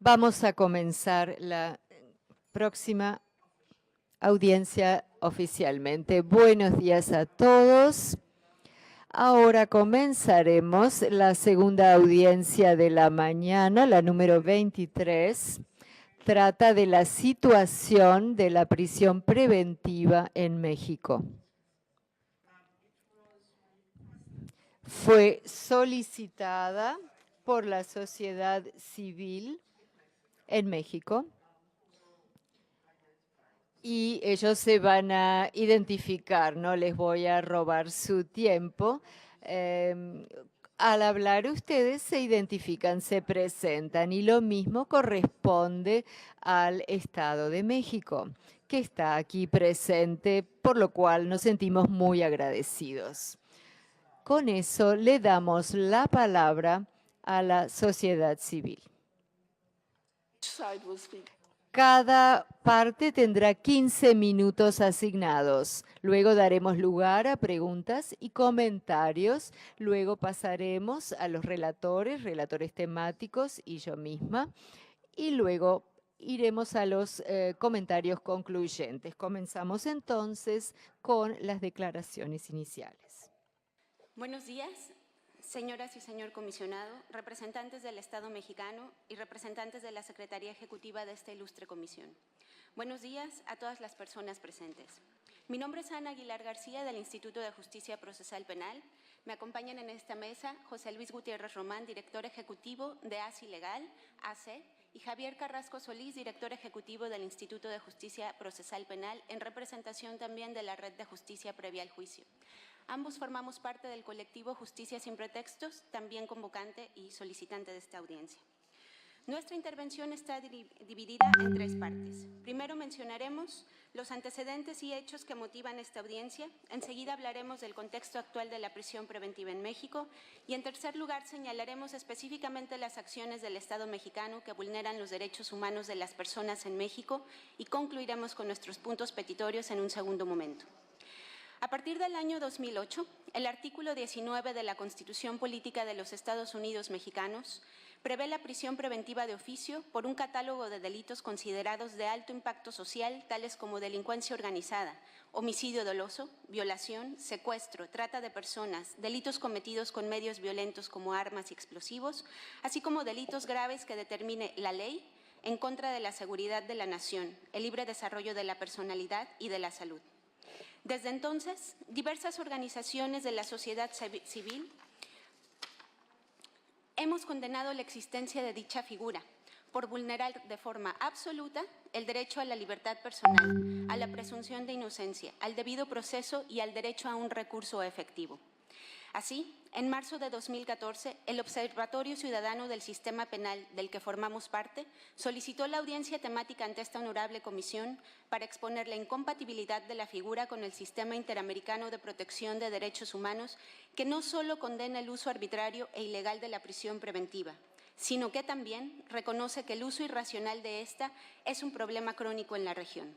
Vamos a comenzar la próxima audiencia oficialmente. Buenos días a todos. Ahora comenzaremos la segunda audiencia de la mañana, la número 23. Trata de la situación de la prisión preventiva en México. Fue solicitada por la sociedad civil en México y ellos se van a identificar, no les voy a robar su tiempo. Al hablar ustedes se identifican, se presentan y lo mismo corresponde al Estado de México, que está aquí presente, por lo cual nos sentimos muy agradecidos. Con eso le damos la palabra a la sociedad civil. Cada parte tendrá 15 minutos asignados. Luego daremos lugar a preguntas y comentarios. Luego pasaremos a los relatores temáticos y yo misma. Y luego iremos a los comentarios concluyentes. Comenzamos entonces con las declaraciones iniciales. Buenos días, señoras y señor comisionado, representantes del Estado mexicano y representantes de la Secretaría Ejecutiva de esta ilustre comisión. Buenos días a todas las personas presentes. Mi nombre es Ana Aguilar García del Instituto de Justicia Procesal Penal. Me acompañan en esta mesa José Luis Gutiérrez Román, director ejecutivo de ASI Legal, AC, y Javier Carrasco Solís, director ejecutivo del Instituto de Justicia Procesal Penal, en representación también de la Red de Justicia Previa al Juicio. Ambos formamos parte del colectivo Justicia sin Pretextos, también convocante y solicitante de esta audiencia. Nuestra intervención está dividida en tres partes. Primero mencionaremos los antecedentes y hechos que motivan esta audiencia. Enseguida hablaremos del contexto actual de la prisión preventiva en México. Y en tercer lugar señalaremos específicamente las acciones del Estado mexicano que vulneran los derechos humanos de las personas en México y concluiremos con nuestros puntos petitorios en un segundo momento. A partir del año 2008, el artículo 19 de la Constitución Política de los Estados Unidos Mexicanos prevé la prisión preventiva de oficio por un catálogo de delitos considerados de alto impacto social, tales como delincuencia organizada, homicidio doloso, violación, secuestro, trata de personas, delitos cometidos con medios violentos como armas y explosivos, así como delitos graves que determine la ley en contra de la seguridad de la nación, el libre desarrollo de la personalidad y de la salud. Desde entonces, diversas organizaciones de la sociedad civil hemos condenado la existencia de dicha figura por vulnerar de forma absoluta el derecho a la libertad personal, a la presunción de inocencia, al debido proceso y al derecho a un recurso efectivo. Así, en marzo de 2014, el Observatorio Ciudadano del Sistema Penal, del que formamos parte, solicitó la audiencia temática ante esta honorable comisión para exponer la incompatibilidad de la figura con el Sistema Interamericano de Protección de Derechos Humanos, que no solo condena el uso arbitrario e ilegal de la prisión preventiva, sino que también reconoce que el uso irracional de esta es un problema crónico en la región.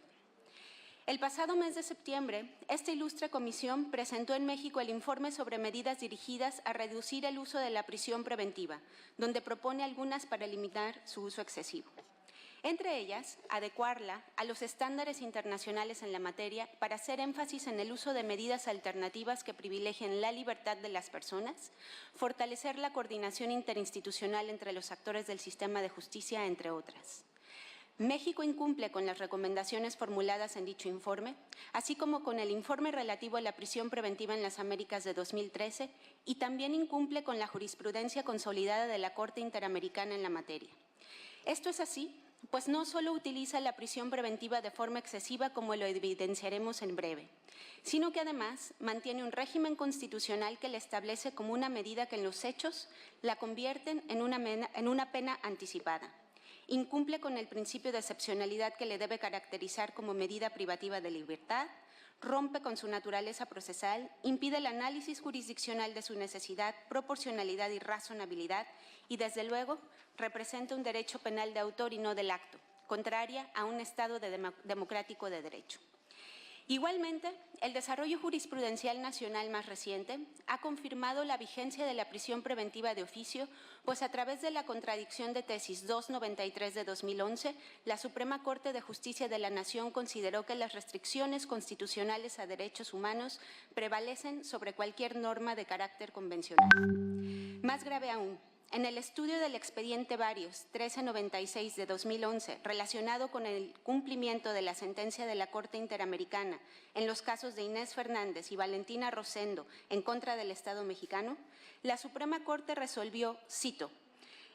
El pasado mes de septiembre, esta ilustre comisión presentó en México el informe sobre medidas dirigidas a reducir el uso de la prisión preventiva, donde propone algunas para limitar su uso excesivo. Entre ellas, adecuarla a los estándares internacionales en la materia para hacer énfasis en el uso de medidas alternativas que privilegien la libertad de las personas, fortalecer la coordinación interinstitucional entre los actores del sistema de justicia, entre otras. México incumple con las recomendaciones formuladas en dicho informe, así como con el informe relativo a la prisión preventiva en las Américas de 2013 y también incumple con la jurisprudencia consolidada de la Corte Interamericana en la materia. Esto es así, pues no solo utiliza la prisión preventiva de forma excesiva, como lo evidenciaremos en breve, sino que además mantiene un régimen constitucional que la establece como una medida que en los hechos la convierten en una pena anticipada. Incumple con el principio de excepcionalidad que le debe caracterizar como medida privativa de libertad, rompe con su naturaleza procesal, impide el análisis jurisdiccional de su necesidad, proporcionalidad y razonabilidad y, desde luego, representa un derecho penal de autor y no del acto, contraria a un Estado democrático de derecho. Igualmente, el desarrollo jurisprudencial nacional más reciente ha confirmado la vigencia de la prisión preventiva de oficio, pues a través de la contradicción de tesis 293 de 2011, la Suprema Corte de Justicia de la Nación consideró que las restricciones constitucionales a derechos humanos prevalecen sobre cualquier norma de carácter convencional. Más grave aún, en el estudio del expediente Varios 1396 de 2011, relacionado con el cumplimiento de la sentencia de la Corte Interamericana en los casos de Inés Fernández y Valentina Rosendo en contra del Estado mexicano, la Suprema Corte resolvió, cito,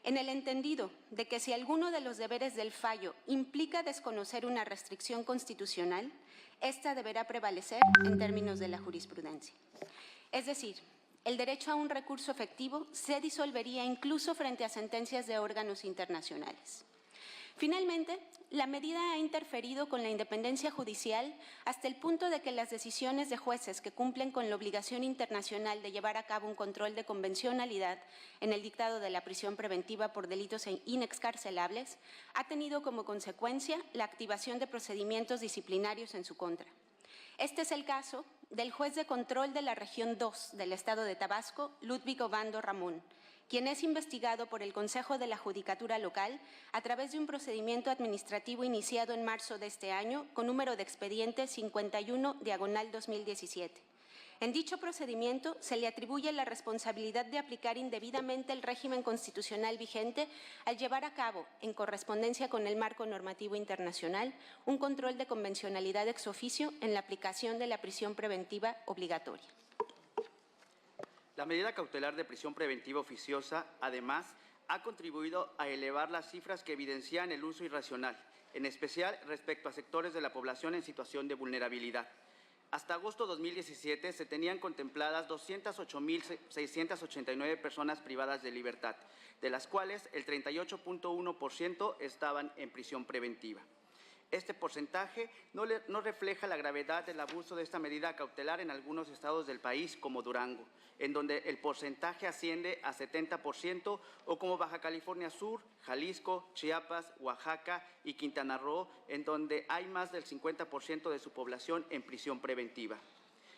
en el entendido de que si alguno de los deberes del fallo implica desconocer una restricción constitucional, ésta deberá prevalecer en términos de la jurisprudencia. Es decir, el derecho a un recurso efectivo se disolvería incluso frente a sentencias de órganos internacionales. Finalmente, la medida ha interferido con la independencia judicial hasta el punto de que las decisiones de jueces que cumplen con la obligación internacional de llevar a cabo un control de convencionalidad en el dictado de la prisión preventiva por delitos inexcarcelables ha tenido como consecuencia la activación de procedimientos disciplinarios en su contra. Este es el caso del juez de control de la región 2 del estado de Tabasco, Ludwig Obando Ramón, quien es investigado por el Consejo de la Judicatura Local a través de un procedimiento administrativo iniciado en marzo de este año con número de expediente 51/2017. En dicho procedimiento se le atribuye la responsabilidad de aplicar indebidamente el régimen constitucional vigente al llevar a cabo, en correspondencia con el marco normativo internacional, un control de convencionalidad ex oficio en la aplicación de la prisión preventiva obligatoria. La medida cautelar de prisión preventiva oficiosa, además, ha contribuido a elevar las cifras que evidencian el uso irracional, en especial respecto a sectores de la población en situación de vulnerabilidad. Hasta agosto de 2017 se tenían contempladas 208.689 personas privadas de libertad, de las cuales el 38.1% estaban en prisión preventiva. Este porcentaje no refleja la gravedad del abuso de esta medida cautelar en algunos estados del país, como Durango, en donde el porcentaje asciende a 70%, o como Baja California Sur, Jalisco, Chiapas, Oaxaca y Quintana Roo, en donde hay más del 50% de su población en prisión preventiva.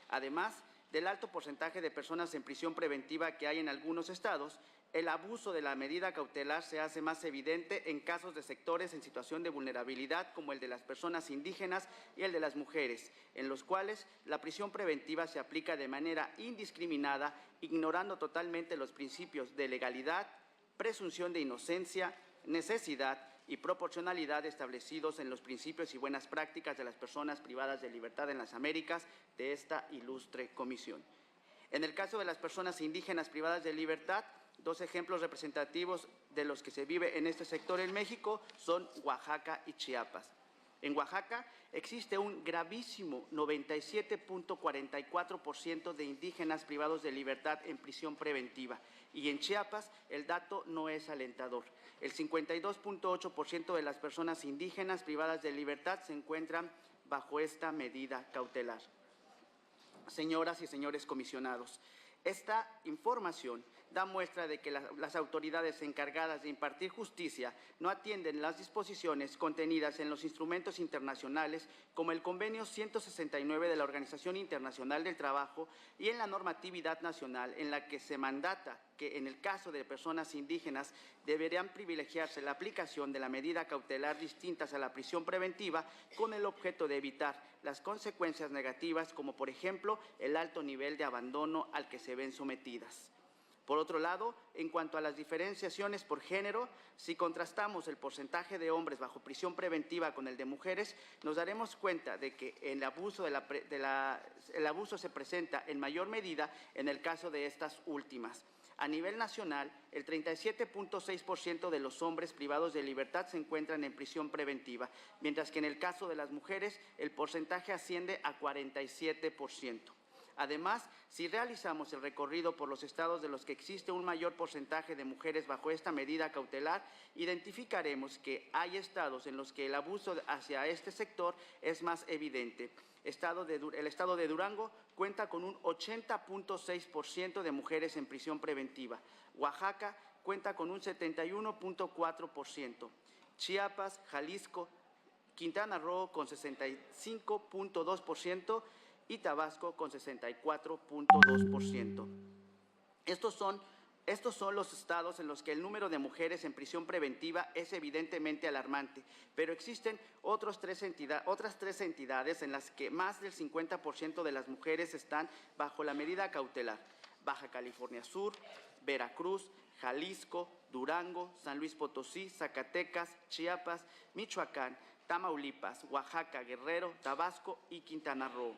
Además del alto porcentaje de personas en prisión preventiva que hay en algunos estados, el abuso de la medida cautelar se hace más evidente en casos de sectores en situación de vulnerabilidad, como el de las personas indígenas y el de las mujeres, en los cuales la prisión preventiva se aplica de manera indiscriminada, ignorando totalmente los principios de legalidad, presunción de inocencia, necesidad y proporcionalidad establecidos en los principios y buenas prácticas de las personas privadas de libertad en las Américas de esta ilustre comisión. En el caso de las personas indígenas privadas de libertad, dos ejemplos representativos de los que se vive en este sector en México son Oaxaca y Chiapas. En Oaxaca existe un gravísimo 97.44% de indígenas privados de libertad en prisión preventiva, y en Chiapas el dato no es alentador. El 52.8% de las personas indígenas privadas de libertad se encuentran bajo esta medida cautelar. Señoras y señores comisionados, esta información da muestra de que las autoridades encargadas de impartir justicia no atienden las disposiciones contenidas en los instrumentos internacionales, como el Convenio 169 de la Organización Internacional del Trabajo, y en la normatividad nacional, en la que se mandata que en el caso de personas indígenas deberían privilegiarse la aplicación de la medida cautelar distintas a la prisión preventiva, con el objeto de evitar las consecuencias negativas, como por ejemplo el alto nivel de abandono al que se ven sometidas. Por otro lado, en cuanto a las diferenciaciones por género, si contrastamos el porcentaje de hombres bajo prisión preventiva con el de mujeres, nos daremos cuenta de que el abuso se presenta en mayor medida en el caso de estas últimas. A nivel nacional, el 37.6% de los hombres privados de libertad se encuentran en prisión preventiva, mientras que en el caso de las mujeres el porcentaje asciende a 47%. Además, si realizamos el recorrido por los estados de los que existe un mayor porcentaje de mujeres bajo esta medida cautelar, identificaremos que hay estados en los que el abuso hacia este sector es más evidente. El estado de Durango cuenta con un 80.6% de mujeres en prisión preventiva. Oaxaca cuenta con un 71.4%. Chiapas, Jalisco, Quintana Roo con 65.2% y Tabasco con 64.2%. Estos son los estados en los que el número de mujeres en prisión preventiva es evidentemente alarmante, pero existen otras tres entidades en las que más del 50% de las mujeres están bajo la medida cautelar: Baja California Sur, Veracruz, Jalisco, Durango, San Luis Potosí, Zacatecas, Chiapas, Michoacán, Tamaulipas, Oaxaca, Guerrero, Tabasco y Quintana Roo.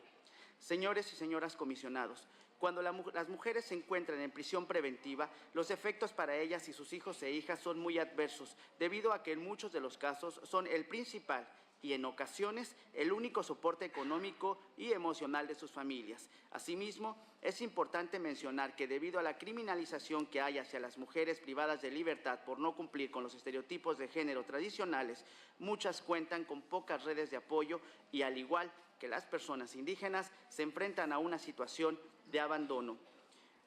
Señores y señoras comisionados, cuando las mujeres se encuentran en prisión preventiva, los efectos para ellas y sus hijos e hijas son muy adversos, debido a que en muchos de los casos son el principal y en ocasiones el único soporte económico y emocional de sus familias. Asimismo, es importante mencionar que debido a la criminalización que hay hacia las mujeres privadas de libertad por no cumplir con los estereotipos de género tradicionales, muchas cuentan con pocas redes de apoyo y, al igual que las personas indígenas, se enfrentan a una situación de abandono.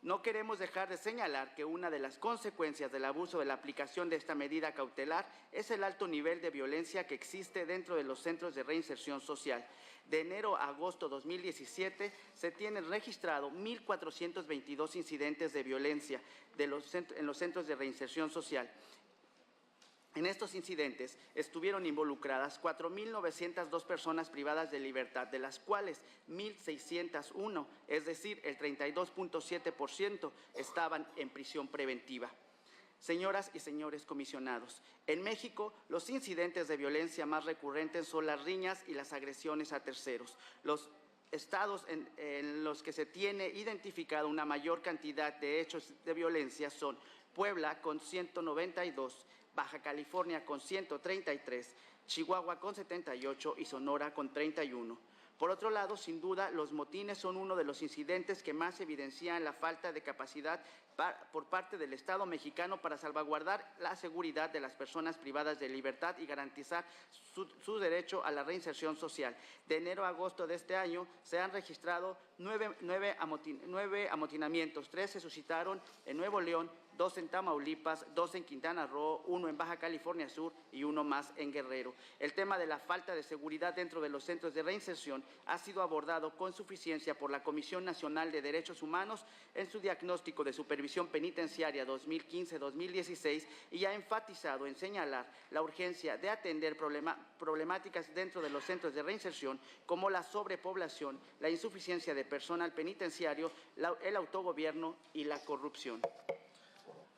No queremos dejar de señalar que una de las consecuencias del abuso de la aplicación de esta medida cautelar es el alto nivel de violencia que existe dentro de los centros de reinserción social. De enero a agosto de 2017 se tienen registrado 1.422 incidentes de violencia en los centros de reinserción social. En estos incidentes estuvieron involucradas 4.902 personas privadas de libertad, de las cuales 1.601, es decir, el 32.7%, estaban en prisión preventiva. Señoras y señores comisionados, en México los incidentes de violencia más recurrentes son las riñas y las agresiones a terceros. Los estados en los que se tiene identificado una mayor cantidad de hechos de violencia son Puebla con 192, Baja California con 133, Chihuahua con 78 y Sonora con 31. Por otro lado, sin duda, los motines son uno de los incidentes que más evidencian la falta de capacidad por parte del Estado mexicano para salvaguardar la seguridad de las personas privadas de libertad y garantizar su derecho a la reinserción social. De enero a agosto de este año se han registrado 9 amotinamientos, 3 se suscitaron en Nuevo León, 2 en Tamaulipas, 2 en Quintana Roo, 1 en Baja California Sur y 1 más en Guerrero. El tema de la falta de seguridad dentro de los centros de reinserción ha sido abordado con suficiencia por la Comisión Nacional de Derechos Humanos en su diagnóstico de supervisión penitenciaria 2015-2016 y ha enfatizado en señalar la urgencia de atender problemáticas dentro de los centros de reinserción como la sobrepoblación, la insuficiencia de personal penitenciario, el autogobierno y la corrupción.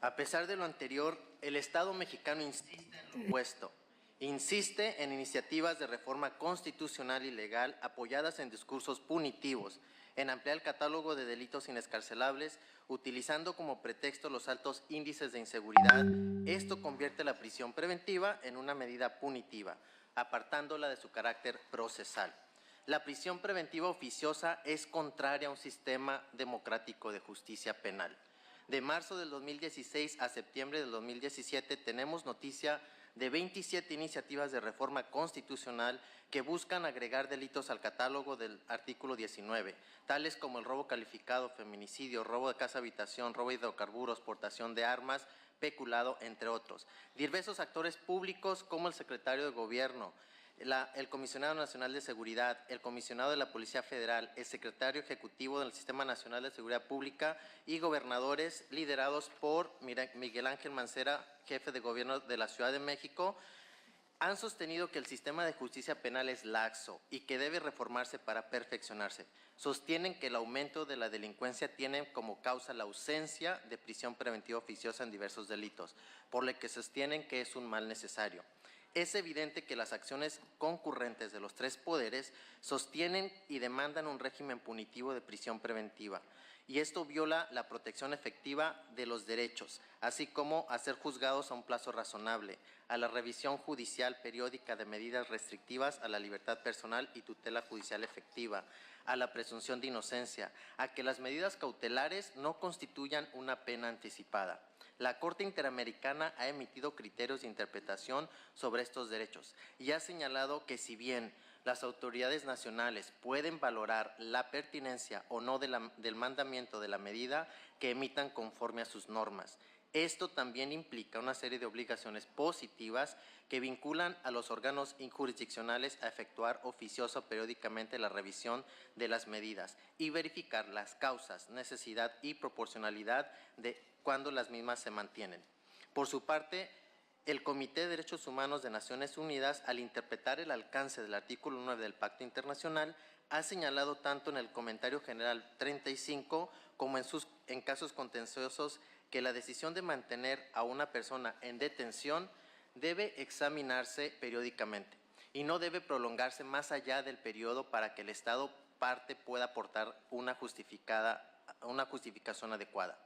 A pesar de lo anterior, el Estado mexicano insiste en lo opuesto. Insiste en iniciativas de reforma constitucional y legal apoyadas en discursos punitivos, en ampliar el catálogo de delitos inescarcelables, utilizando como pretexto los altos índices de inseguridad. Esto convierte la prisión preventiva en una medida punitiva, apartándola de su carácter procesal. La prisión preventiva oficiosa es contraria a un sistema democrático de justicia penal. De marzo del 2016 a septiembre del 2017 tenemos noticia de 27 iniciativas de reforma constitucional que buscan agregar delitos al catálogo del artículo 19, tales como el robo calificado, feminicidio, robo de casa-habitación, robo de hidrocarburos, portación de armas, peculado, entre otros. Diversos actores públicos como el secretario de Gobierno, el Comisionado Nacional de Seguridad, el Comisionado de la Policía Federal, el Secretario Ejecutivo del Sistema Nacional de Seguridad Pública y gobernadores liderados por Miguel Ángel Mancera, jefe de gobierno de la Ciudad de México, han sostenido que el sistema de justicia penal es laxo y que debe reformarse para perfeccionarse. Sostienen que el aumento de la delincuencia tiene como causa la ausencia de prisión preventiva oficiosa en diversos delitos, por lo que sostienen que es un mal necesario. Es evidente que las acciones concurrentes de los tres poderes sostienen y demandan un régimen punitivo de prisión preventiva, y esto viola la protección efectiva de los derechos, así como a ser juzgados a un plazo razonable, a la revisión judicial periódica de medidas restrictivas a la libertad personal y tutela judicial efectiva, a la presunción de inocencia, a que las medidas cautelares no constituyan una pena anticipada. La Corte Interamericana ha emitido criterios de interpretación sobre estos derechos y ha señalado que si bien las autoridades nacionales pueden valorar la pertinencia o no del mandamiento de la medida, que emitan conforme a sus normas. Esto también implica una serie de obligaciones positivas que vinculan a los órganos jurisdiccionales a efectuar oficioso periódicamente la revisión de las medidas y verificar las causas, necesidad y proporcionalidad de cuando las mismas se mantienen. Por su parte, el Comité de Derechos Humanos de Naciones Unidas, al interpretar el alcance del artículo 9 del Pacto Internacional, ha señalado tanto en el Comentario General 35 como en casos contenciosos que la decisión de mantener a una persona en detención debe examinarse periódicamente y no debe prolongarse más allá del periodo para que el Estado parte pueda aportar una justificación adecuada.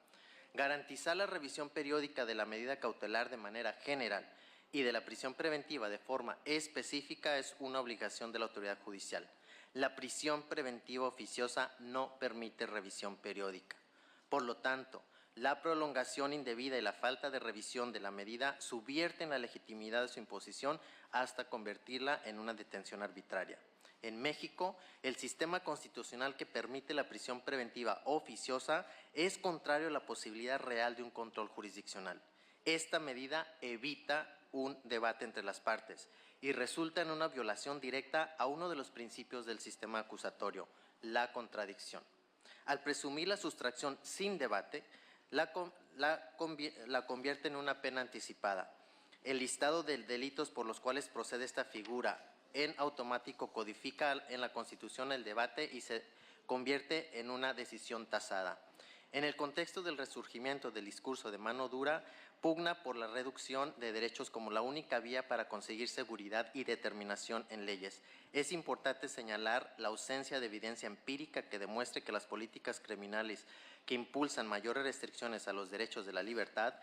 Garantizar la revisión periódica de la medida cautelar de manera general y de la prisión preventiva de forma específica es una obligación de la autoridad judicial. La prisión preventiva oficiosa no permite revisión periódica. Por lo tanto, la prolongación indebida y la falta de revisión de la medida subvierten la legitimidad de su imposición hasta convertirla en una detención arbitraria. En México, el sistema constitucional que permite la prisión preventiva oficiosa es contrario a la posibilidad real de un control jurisdiccional. Esta medida evita un debate entre las partes y resulta en una violación directa a uno de los principios del sistema acusatorio, la contradicción. Al presumir la sustracción sin debate, la convierte en una pena anticipada. El listado de delitos por los cuales procede esta figura en automático codifica en la Constitución el debate y se convierte en una decisión tasada. En el contexto del resurgimiento del discurso de mano dura, pugna por la reducción de derechos como la única vía para conseguir seguridad y determinación en leyes. Es importante señalar la ausencia de evidencia empírica que demuestre que las políticas criminales que impulsan mayores restricciones a los derechos de la libertad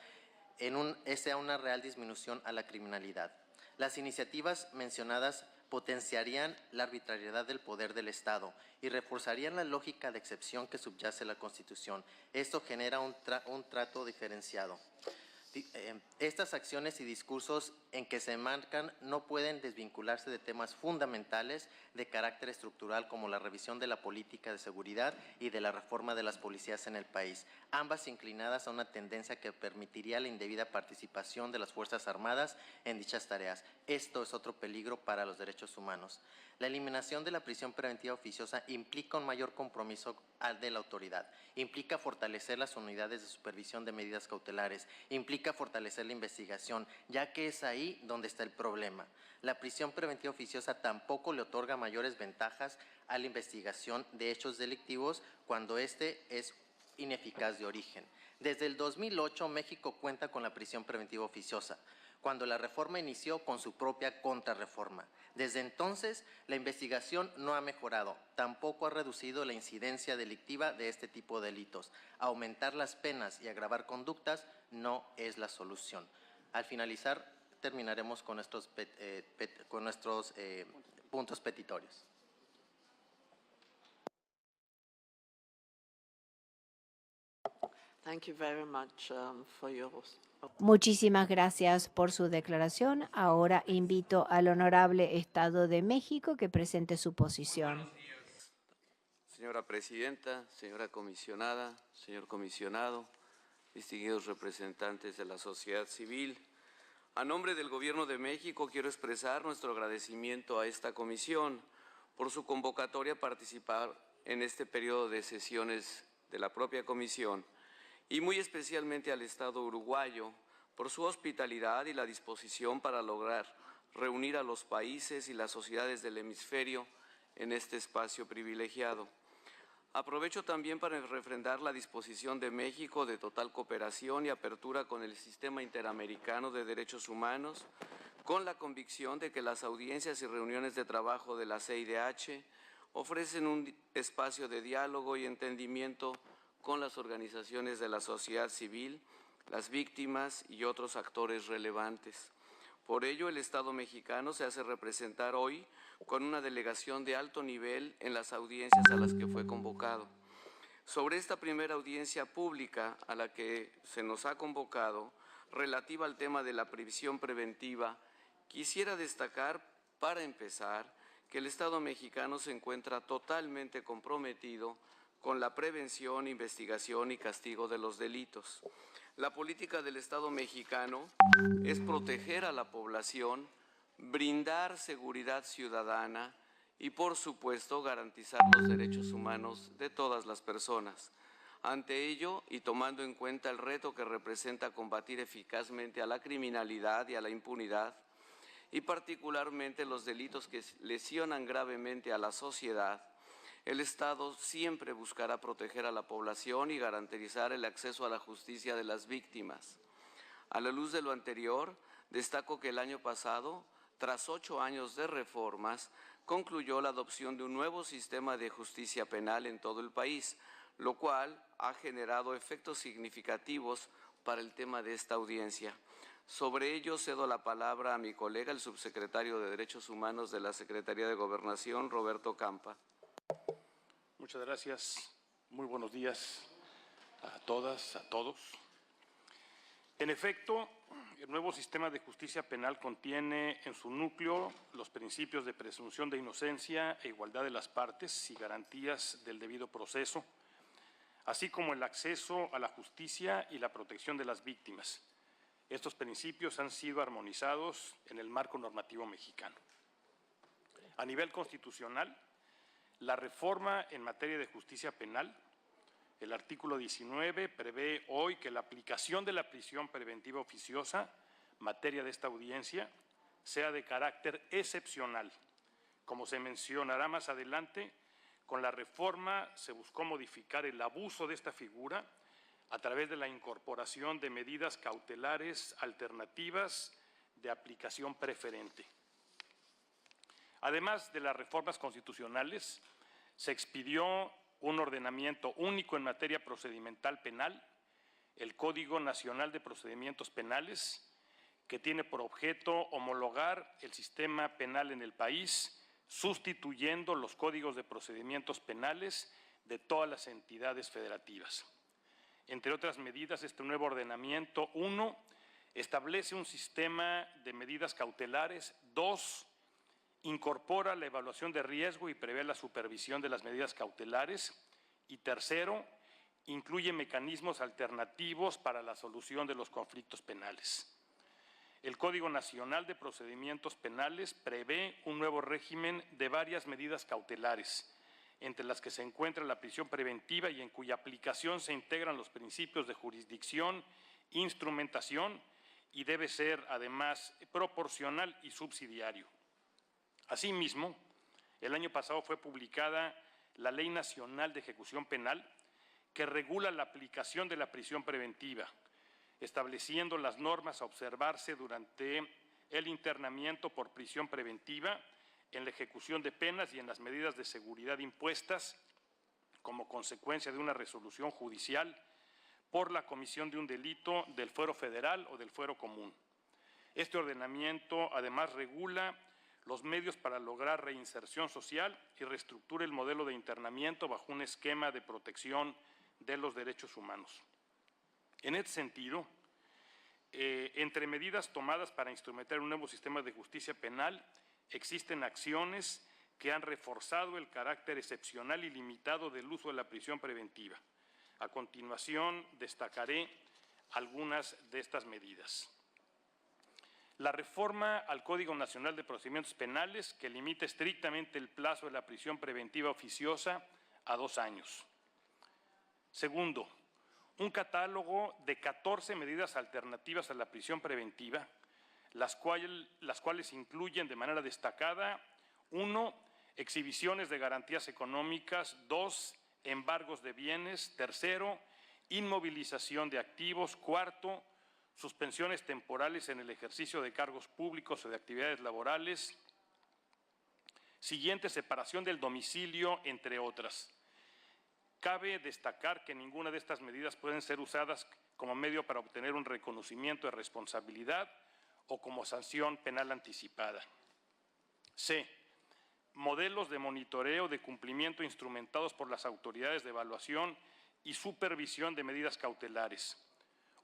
sea una real disminución a la criminalidad. Las iniciativas mencionadas potenciarían la arbitrariedad del poder del Estado y reforzarían la lógica de excepción que subyace la Constitución. Esto genera un trato diferenciado. Estas acciones y discursos en que se enmarcan no pueden desvincularse de temas fundamentales de carácter estructural como la revisión de la política de seguridad y de la reforma de las policías en el país, ambas inclinadas a una tendencia que permitiría la indebida participación de las Fuerzas Armadas en dichas tareas. Esto es otro peligro para los derechos humanos. La eliminación de la prisión preventiva oficiosa implica un mayor compromiso de la autoridad, implica fortalecer las unidades de supervisión de medidas cautelares, implica fortalecer la investigación, ya que es ahí donde está el problema. La prisión preventiva oficiosa tampoco le otorga mayores ventajas a la investigación de hechos delictivos cuando éste es ineficaz de origen. Desde el 2008, México cuenta con la prisión preventiva oficiosa, cuando la reforma inició con su propia contrarreforma. Desde entonces, la investigación no ha mejorado, tampoco ha reducido la incidencia delictiva de este tipo de delitos. Aumentar las penas y agravar conductas no es la solución. Al finalizar, terminaremos con nuestros puntos petitorios. Thank you very much for your... Muchísimas gracias por su declaración. Ahora invito al honorable Estado de México que presente su posición. Señora Presidenta, señora comisionada, señor comisionado, distinguidos representantes de la sociedad civil, a nombre del Gobierno de México quiero expresar nuestro agradecimiento a esta comisión por su convocatoria a participar en este periodo de sesiones de la propia comisión y muy especialmente al Estado uruguayo por su hospitalidad y la disposición para lograr reunir a los países y las sociedades del hemisferio en este espacio privilegiado. Aprovecho también para refrendar la disposición de México de total cooperación y apertura con el Sistema Interamericano de Derechos Humanos, con la convicción de que las audiencias y reuniones de trabajo de la CIDH ofrecen un espacio de diálogo y entendimiento con las organizaciones de la sociedad civil, las víctimas y otros actores relevantes. Por ello, el Estado mexicano se hace representar hoy con una delegación de alto nivel en las audiencias a las que fue convocado. Sobre esta primera audiencia pública a la que se nos ha convocado, relativa al tema de la prisión preventiva, quisiera destacar, para empezar, que el Estado mexicano se encuentra totalmente comprometido con la prevención, investigación y castigo de los delitos. La política del Estado mexicano es proteger a la población, brindar seguridad ciudadana y, por supuesto, garantizar los derechos humanos de todas las personas. Ante ello, y tomando en cuenta el reto que representa combatir eficazmente a la criminalidad y a la impunidad, y particularmente los delitos que lesionan gravemente a la sociedad, el Estado siempre buscará proteger a la población y garantizar el acceso a la justicia de las víctimas. A la luz de lo anterior, destaco que el año pasado, tras 8 años de reformas, concluyó la adopción de un nuevo sistema de justicia penal en todo el país, lo cual ha generado efectos significativos para el tema de esta audiencia. Sobre ello cedo la palabra a mi colega, el subsecretario de Derechos Humanos de la Secretaría de Gobernación, Roberto Campa. Muchas gracias. Muy buenos días a todas, a todos. En efecto, el nuevo sistema de justicia penal contiene en su núcleo los principios de presunción de inocencia e igualdad de las partes y garantías del debido proceso, así como el acceso a la justicia y la protección de las víctimas. Estos principios han sido armonizados en el marco normativo mexicano. A nivel constitucional, la reforma en materia de justicia penal, el artículo 19, prevé hoy que la aplicación de la prisión preventiva oficiosa, materia de esta audiencia, sea de carácter excepcional. Como se mencionará más adelante, con la reforma se buscó modificar el abuso de esta figura a través de la incorporación de medidas cautelares alternativas de aplicación preferente. Además de las reformas constitucionales, se expidió un ordenamiento único en materia procedimental penal, el Código Nacional de Procedimientos Penales, que tiene por objeto homologar el sistema penal en el país, sustituyendo los códigos de procedimientos penales de todas las entidades federativas. Entre otras medidas, este nuevo ordenamiento, 1, establece un sistema de medidas cautelares, 2, incorpora la evaluación de riesgo y prevé la supervisión de las medidas cautelares, y 3, incluye mecanismos alternativos para la solución de los conflictos penales. El Código Nacional de Procedimientos Penales prevé un nuevo régimen de varias medidas cautelares, entre las que se encuentra la prisión preventiva y en cuya aplicación se integran los principios de jurisdicción, instrumentación y debe ser además proporcional y subsidiario. Asimismo, el año pasado fue publicada la Ley Nacional de Ejecución Penal, que regula la aplicación de la prisión preventiva, estableciendo las normas a observarse durante el internamiento por prisión preventiva, en la ejecución de penas y en las medidas de seguridad impuestas como consecuencia de una resolución judicial por la comisión de un delito del fuero federal o del fuero común. Este ordenamiento además regula los medios para lograr reinserción social y reestructura el modelo de internamiento bajo un esquema de protección de los derechos humanos. En este sentido, entre medidas tomadas para instrumentar un nuevo sistema de justicia penal, existen acciones que han reforzado el carácter excepcional y limitado del uso de la prisión preventiva. A continuación, destacaré algunas de estas medidas. La reforma al Código Nacional de Procedimientos Penales, que limita estrictamente el plazo de la prisión preventiva oficiosa a 2 años. Segundo, un catálogo de 14 medidas alternativas a la prisión preventiva, las cuales incluyen de manera destacada: 1, exhibiciones de garantías económicas; 2, embargos de bienes; 3, inmovilización de activos; 4, suspensiones temporales en el ejercicio de cargos públicos o de actividades laborales; siguiente, separación del domicilio, entre otras. Cabe destacar que ninguna de estas medidas pueden ser usadas como medio para obtener un reconocimiento de responsabilidad o como sanción penal anticipada. C. Modelos de monitoreo de cumplimiento instrumentados por las autoridades de evaluación y supervisión de medidas cautelares.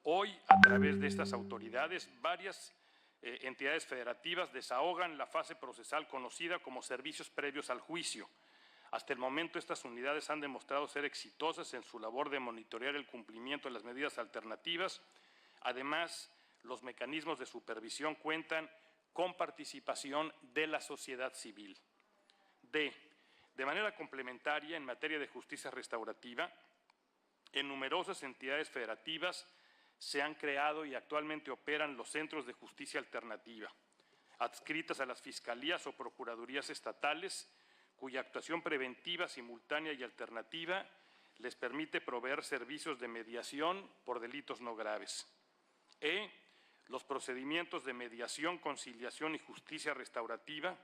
Hoy, a través de estas autoridades, varias entidades federativas desahogan la fase procesal conocida como servicios previos al juicio. Hasta el momento, estas unidades han demostrado ser exitosas en su labor de monitorear el cumplimiento de las medidas alternativas Además, los mecanismos de supervisión cuentan con participación de la sociedad civil. D. De manera complementaria, en materia de justicia restaurativa, en numerosas entidades federativas se han creado y actualmente operan los centros de justicia alternativa, adscritas a las fiscalías o procuradurías estatales, cuya actuación preventiva, simultánea y alternativa les permite proveer servicios de mediación por delitos no graves. E. Los procedimientos de mediación, conciliación y justicia restaurativa,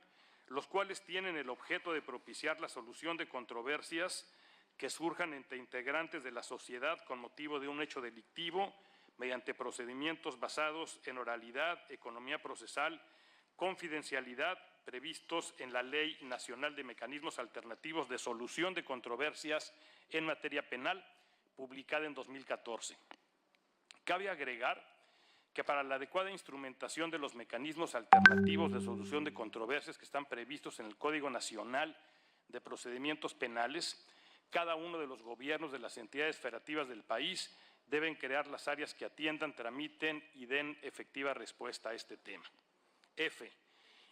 los cuales tienen el objeto de propiciar la solución de controversias que surjan entre integrantes de la sociedad con motivo de un hecho delictivo mediante procedimientos basados en oralidad, economía procesal, confidencialidad, previstos en la Ley Nacional de Mecanismos Alternativos de Solución de Controversias en Materia Penal, publicada en 2014. Cabe agregar que para la adecuada instrumentación de los mecanismos alternativos de solución de controversias que están previstos en el Código Nacional de Procedimientos Penales, cada uno de los gobiernos de las entidades federativas del país deben crear las áreas que atiendan, tramiten y den efectiva respuesta a este tema. F.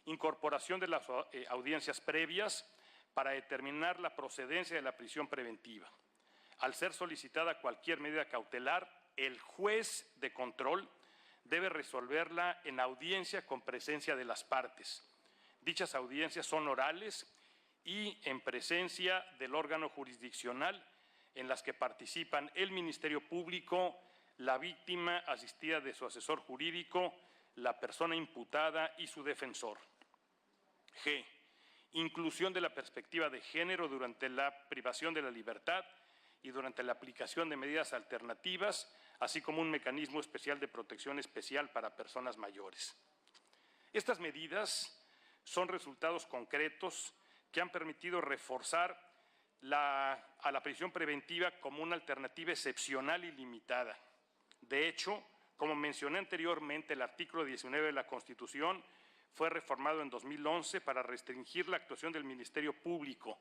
Incorporación de las audiencias previas para determinar la procedencia de la prisión preventiva. Al ser solicitada cualquier medida cautelar, el juez de control debe resolverla en audiencia con presencia de las partes. Dichas audiencias son orales y en presencia del órgano jurisdiccional, en las que participan el Ministerio Público, la víctima asistida de su asesor jurídico, la persona imputada y su defensor. G. Inclusión de la perspectiva de género durante la privación de la libertad y durante la aplicación de medidas alternativas, así como un mecanismo especial de protección especial para personas mayores. Estas medidas son resultados concretos que han permitido reforzar a la prisión preventiva como una alternativa excepcional y limitada. De hecho, como mencioné anteriormente, el artículo 19 de la Constitución fue reformado en 2011 para restringir la actuación del Ministerio Público,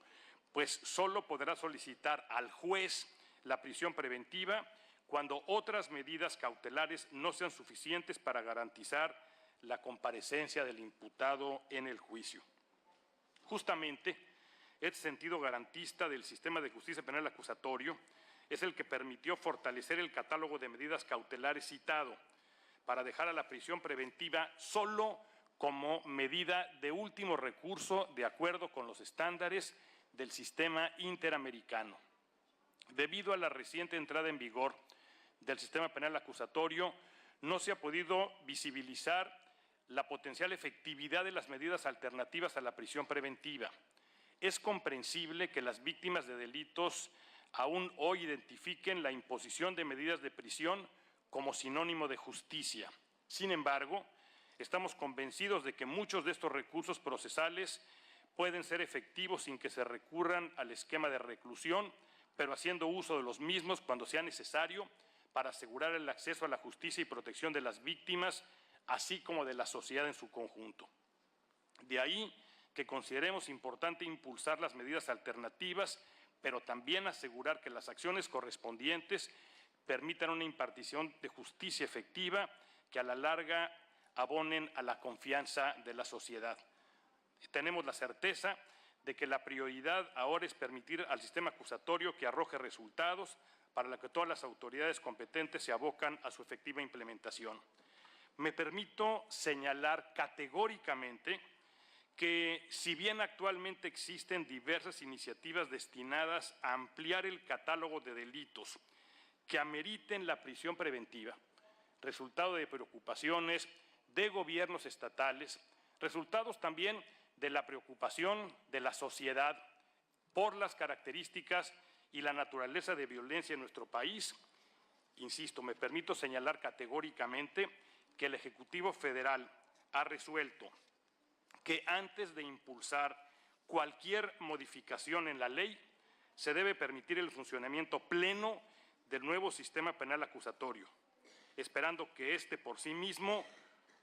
pues solo podrá solicitar al juez la prisión preventiva cuando otras medidas cautelares no sean suficientes para garantizar la comparecencia del imputado en el juicio. Justamente, este sentido garantista del sistema de justicia penal acusatorio es el que permitió fortalecer el catálogo de medidas cautelares citado para dejar a la prisión preventiva solo como medida de último recurso de acuerdo con los estándares del sistema interamericano. Debido a la reciente entrada en vigor del sistema penal acusatorio, no se ha podido visibilizar la potencial efectividad de las medidas alternativas a la prisión preventiva. Es comprensible que las víctimas de delitos aún hoy identifiquen la imposición de medidas de prisión como sinónimo de justicia. Sin embargo, estamos convencidos de que muchos de estos recursos procesales pueden ser efectivos sin que se recurran al esquema de reclusión, pero haciendo uso de los mismos cuando sea necesario para asegurar el acceso a la justicia y protección de las víctimas, así como de la sociedad en su conjunto. De ahí que consideremos importante impulsar las medidas alternativas, pero también asegurar que las acciones correspondientes permitan una impartición de justicia efectiva que a la larga abonen a la confianza de la sociedad. Tenemos la certeza de que la prioridad ahora es permitir al sistema acusatorio que arroje resultados para lo que todas las autoridades competentes se abocan a su efectiva implementación. Me permito señalar categóricamente que si bien actualmente existen diversas iniciativas destinadas a ampliar el catálogo de delitos que ameriten la prisión preventiva, resultado de preocupaciones de gobiernos estatales, resultados también de la preocupación de la sociedad por las características y la naturaleza de violencia en nuestro país, insisto, me permito señalar categóricamente que el Ejecutivo Federal ha resuelto que antes de impulsar cualquier modificación en la ley, se debe permitir el funcionamiento pleno del nuevo sistema penal acusatorio, esperando que éste por sí mismo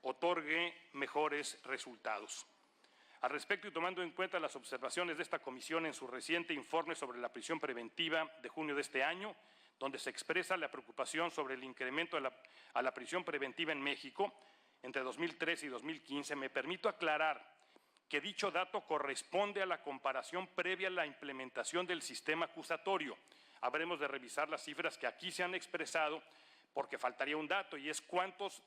otorgue mejores resultados. Al respecto, y tomando en cuenta las observaciones de esta comisión en su reciente informe sobre la prisión preventiva de junio de este año, donde se expresa la preocupación sobre el incremento a la prisión preventiva en México entre 2013 y 2015, me permito aclarar que dicho dato corresponde a la comparación previa a la implementación del sistema acusatorio. Habremos de revisar las cifras que aquí se han expresado porque faltaría un dato, y es cuántas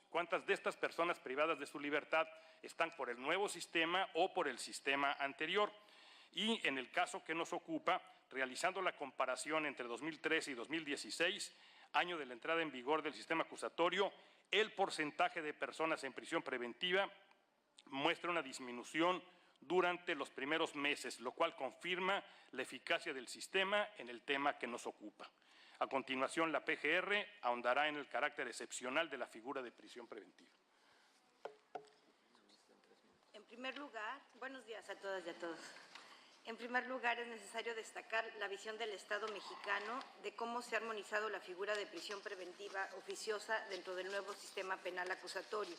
de estas personas privadas de su libertad están por el nuevo sistema o por el sistema anterior. Y en el caso que nos ocupa, realizando la comparación entre 2013 y 2016, año de la entrada en vigor del sistema acusatorio, el porcentaje de personas en prisión preventiva muestra una disminución durante los primeros meses, lo cual confirma la eficacia del sistema en el tema que nos ocupa. A continuación, la PGR ahondará en el carácter excepcional de la figura de prisión preventiva. En primer lugar, buenos días a todas y a todos. En primer lugar, es necesario destacar la visión del Estado mexicano de cómo se ha armonizado la figura de prisión preventiva oficiosa dentro del nuevo sistema penal acusatorio.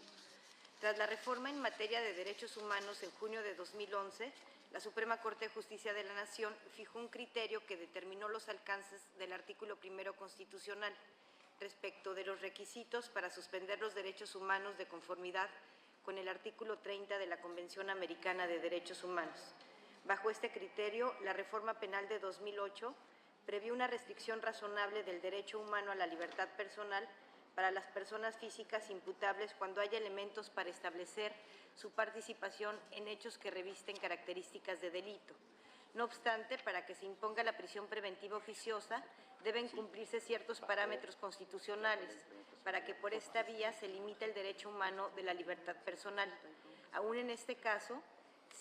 Tras la reforma en materia de derechos humanos en junio de 2011, la Suprema Corte de Justicia de la Nación fijó un criterio que determinó los alcances del artículo 1 constitucional respecto de los requisitos para suspender los derechos humanos de conformidad con el artículo 30 de la Convención Americana de Derechos Humanos. Bajo este criterio, la reforma penal de 2008 previó una restricción razonable del derecho humano a la libertad personal para las personas físicas imputables cuando haya elementos para establecer su participación en hechos que revisten características de delito. No obstante, para que se imponga la prisión preventiva oficiosa, deben cumplirse ciertos parámetros constitucionales para que por esta vía se limite el derecho humano de la libertad personal. Aún en este caso,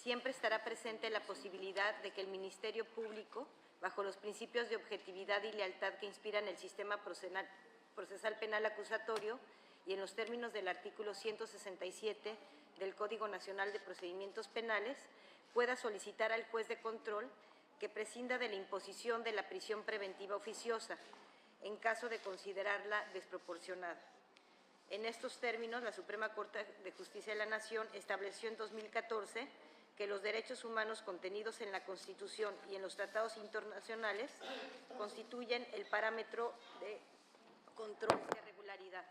siempre estará presente la posibilidad de que el Ministerio Público, bajo los principios de objetividad y lealtad que inspiran el sistema procesal penal acusatorio y en los términos del artículo 167 del Código Nacional de Procedimientos Penales, pueda solicitar al juez de control que prescinda de la imposición de la prisión preventiva oficiosa, en caso de considerarla desproporcionada. En estos términos, la Suprema Corte de Justicia de la Nación estableció en 2014 que los derechos humanos contenidos en la Constitución y en los tratados internacionales constituyen el parámetro de control de regularidad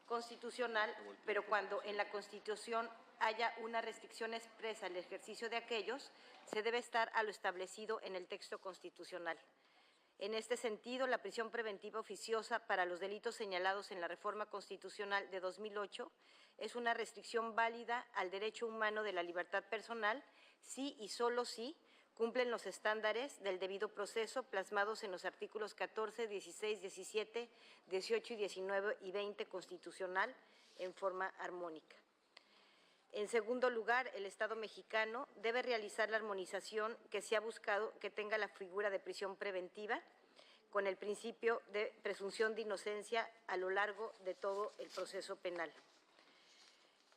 constitucional, pero cuando en la Constitución haya una restricción expresa al ejercicio de aquellos, se debe estar a lo establecido en el texto constitucional. En este sentido, la prisión preventiva oficiosa para los delitos señalados en la Reforma Constitucional de 2008 es una restricción válida al derecho humano de la libertad personal si y solo si cumplen los estándares del debido proceso plasmados en los artículos 14, 16, 17, 18 y 19 y 20 constitucional en forma armónica. En segundo lugar, el Estado mexicano debe realizar la armonización que se ha buscado que tenga la figura de prisión preventiva con el principio de presunción de inocencia a lo largo de todo el proceso penal.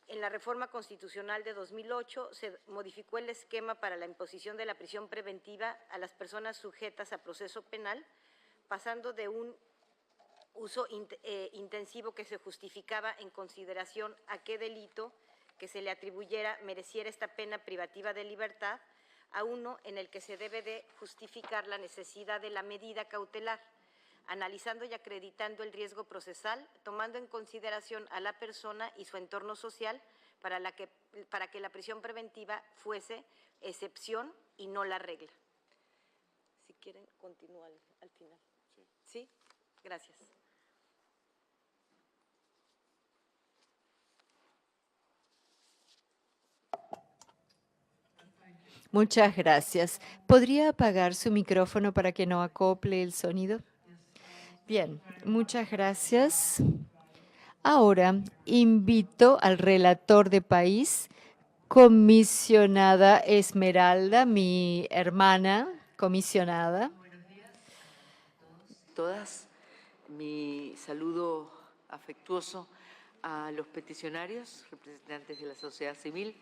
En la Reforma Constitucional de 2008 se modificó el esquema para la imposición de la prisión preventiva a las personas sujetas a proceso penal, pasando de un uso intensivo que se justificaba en consideración a qué delito que se le atribuyera mereciera esta pena privativa de libertad, a uno en el que se debe de justificar la necesidad de la medida cautelar, analizando y acreditando el riesgo procesal, tomando en consideración a la persona y su entorno social para que la prisión preventiva fuese excepción y no la regla. Si quieren, continúo al final. ¿Sí? Gracias. Muchas gracias. ¿Podría apagar su micrófono para que no acople el sonido? Bien, muchas gracias. Ahora invito al relator de país, comisionada Esmeralda, mi hermana comisionada. Todas, mi saludo afectuoso a los peticionarios, representantes de la sociedad civil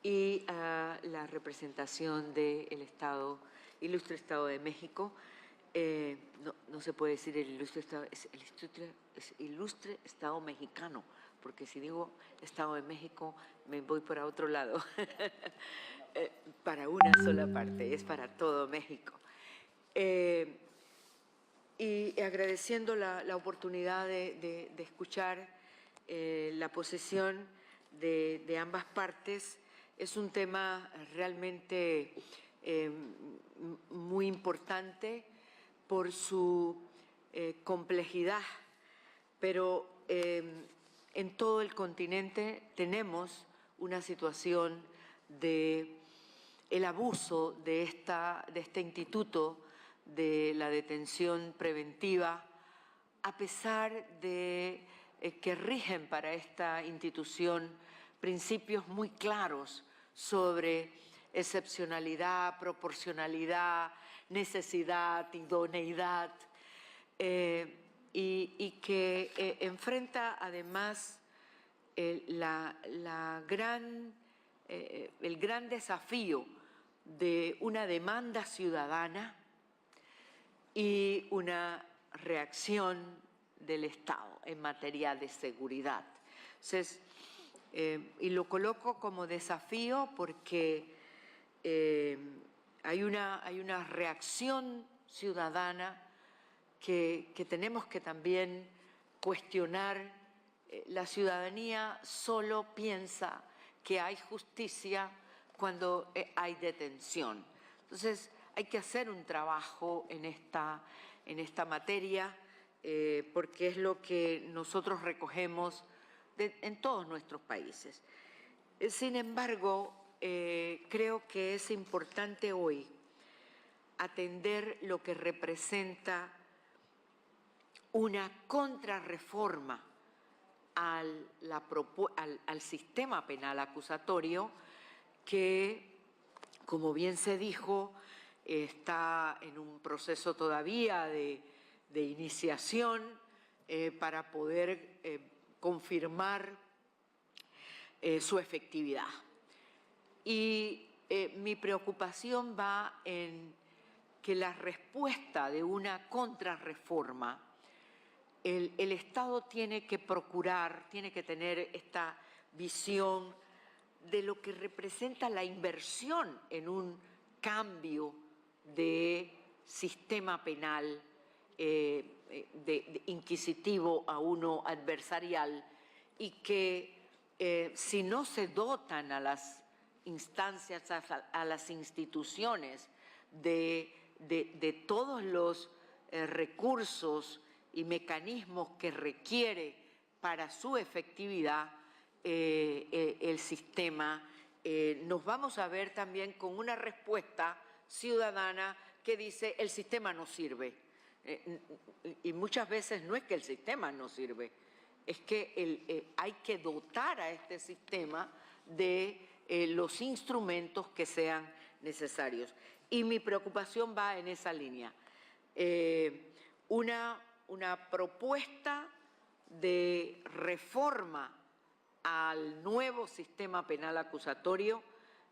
y a la representación del Estado, Ilustre Estado de México. No se puede decir el Ilustre Estado, es el Ilustre Estado mexicano, porque si digo Estado de México me voy para otro lado, para una sola parte, es para todo México. y agradeciendo la oportunidad de escuchar la posición de ambas partes. Es un tema realmente muy importante por su complejidad, pero en todo el continente tenemos una situación de el abuso de este instituto de la detención preventiva, a pesar de que rigen para esta institución principios muy claros sobre excepcionalidad, proporcionalidad, necesidad, idoneidad, y que enfrenta además el gran desafío de una demanda ciudadana y una reacción del Estado en materia de seguridad. Entonces, y lo coloco como desafío porque hay una reacción ciudadana que tenemos que también cuestionar. La ciudadanía solo piensa que hay justicia cuando hay detención. Entonces, hay que hacer un trabajo en esta materia porque es lo que nosotros recogemos en todos nuestros países. Sin embargo, creo que es importante hoy atender lo que representa una contrarreforma al sistema penal acusatorio que, como bien se dijo, está en un proceso todavía de iniciación para poder confirmar su efectividad. Y mi preocupación va en que la respuesta de una contrarreforma, el Estado tiene que procurar, tiene que tener esta visión de lo que representa la inversión en un cambio de sistema penal de inquisitivo a uno adversarial, y que si no se dotan a las instancias, a las instituciones de todos los recursos y mecanismos que requiere para su efectividad el sistema, nos vamos a ver también con una respuesta ciudadana que dice el sistema no sirve. Y muchas veces no es que el sistema no sirve, es que hay que dotar a este sistema de los instrumentos que sean necesarios. Y mi preocupación va en esa línea. Una propuesta de reforma al nuevo sistema penal acusatorio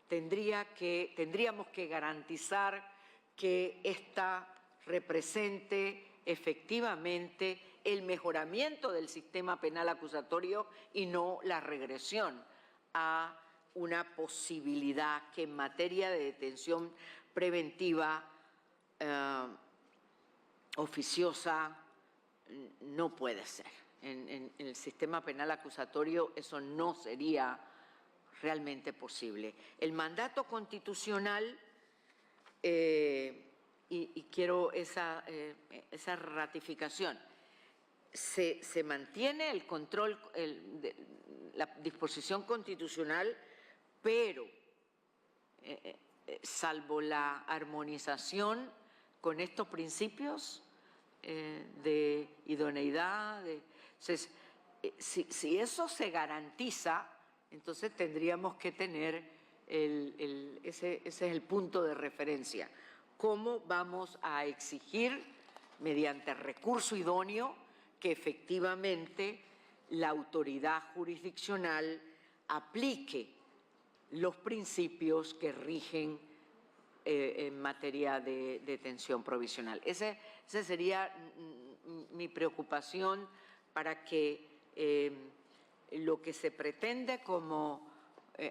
tendríamos que garantizar que ésta represente efectivamente el mejoramiento del sistema penal acusatorio y no la regresión a una posibilidad que en materia de detención preventiva oficiosa no puede ser. En el sistema penal acusatorio eso no sería realmente posible. El mandato constitucional, y quiero esa ratificación, se mantiene el control, la disposición constitucional, pero salvo la armonización con estos principios de idoneidad, entonces, si eso se garantiza, entonces tendríamos que tener ese es el punto de referencia. ¿Cómo vamos a exigir, mediante recurso idóneo, que efectivamente la autoridad jurisdiccional aplique los principios que rigen en materia de detención provisional? Esa sería mi preocupación, para que lo que se pretende como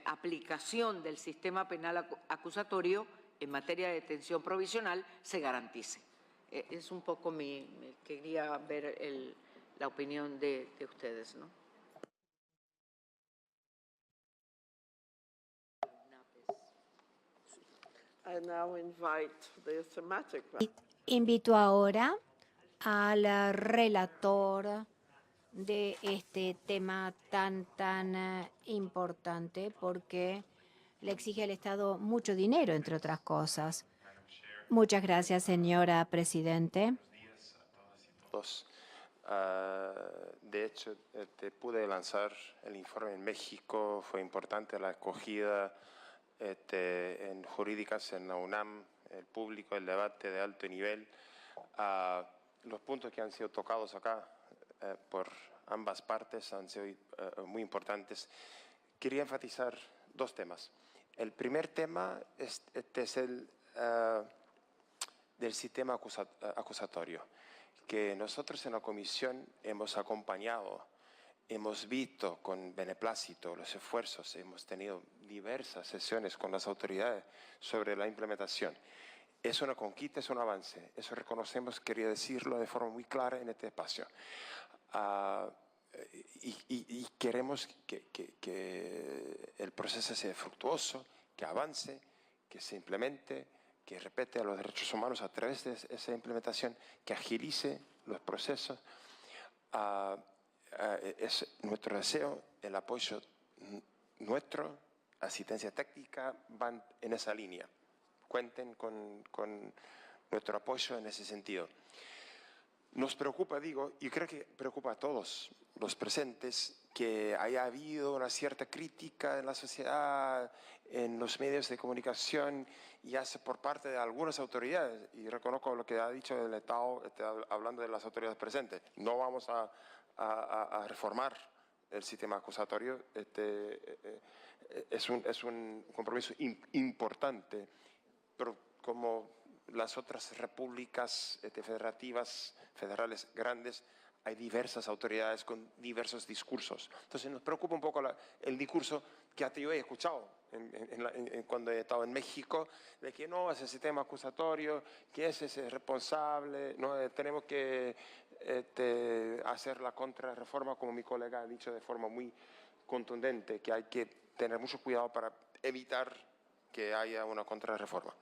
aplicación del sistema penal acusatorio en materia de detención provisional se garantice. Es un poco mi quería ver la opinión de ustedes, ¿no? I now invite the thematic rapporteur. Invito ahora al relator de este tema tan importante porque le exige al Estado mucho dinero, entre otras cosas. Muchas gracias, señora Presidente. De hecho, pude lanzar el informe en México, fue importante la acogida en jurídicas en la UNAM, el público, el debate de alto nivel. Los puntos que han sido tocados acá por ambas partes han sido muy importantes. Quería enfatizar dos temas. El primer tema es el del sistema acusatorio, que nosotros en la comisión hemos acompañado, hemos visto con beneplácito los esfuerzos, hemos tenido diversas sesiones con las autoridades sobre la implementación. Es una conquista, es un avance, eso reconocemos, quería decirlo de forma muy clara en este espacio. Y queremos que el proceso sea fructuoso, que avance, que se implemente, que respete a los derechos humanos a través de esa implementación, que agilice los procesos. Es nuestro deseo, el apoyo nuestro, asistencia técnica, van en esa línea. Cuenten con nuestro apoyo en ese sentido. Nos preocupa, digo, y creo que preocupa a todos los presentes, que haya habido una cierta crítica en la sociedad, en los medios de comunicación, y hasta por parte de algunas autoridades, y reconozco lo que ha dicho el Estado, hablando de las autoridades presentes. No vamos a reformar el sistema acusatorio, es un compromiso importante, pero como las otras repúblicas federales grandes, hay diversas autoridades con diversos discursos. Entonces nos preocupa un poco el discurso que hasta yo he escuchado cuando he estado en México, de que no, ese sistema acusatorio, que ese es responsable, no tenemos que hacer la contrarreforma, como mi colega ha dicho de forma muy contundente, que hay que tener mucho cuidado para evitar que haya una contrarreforma.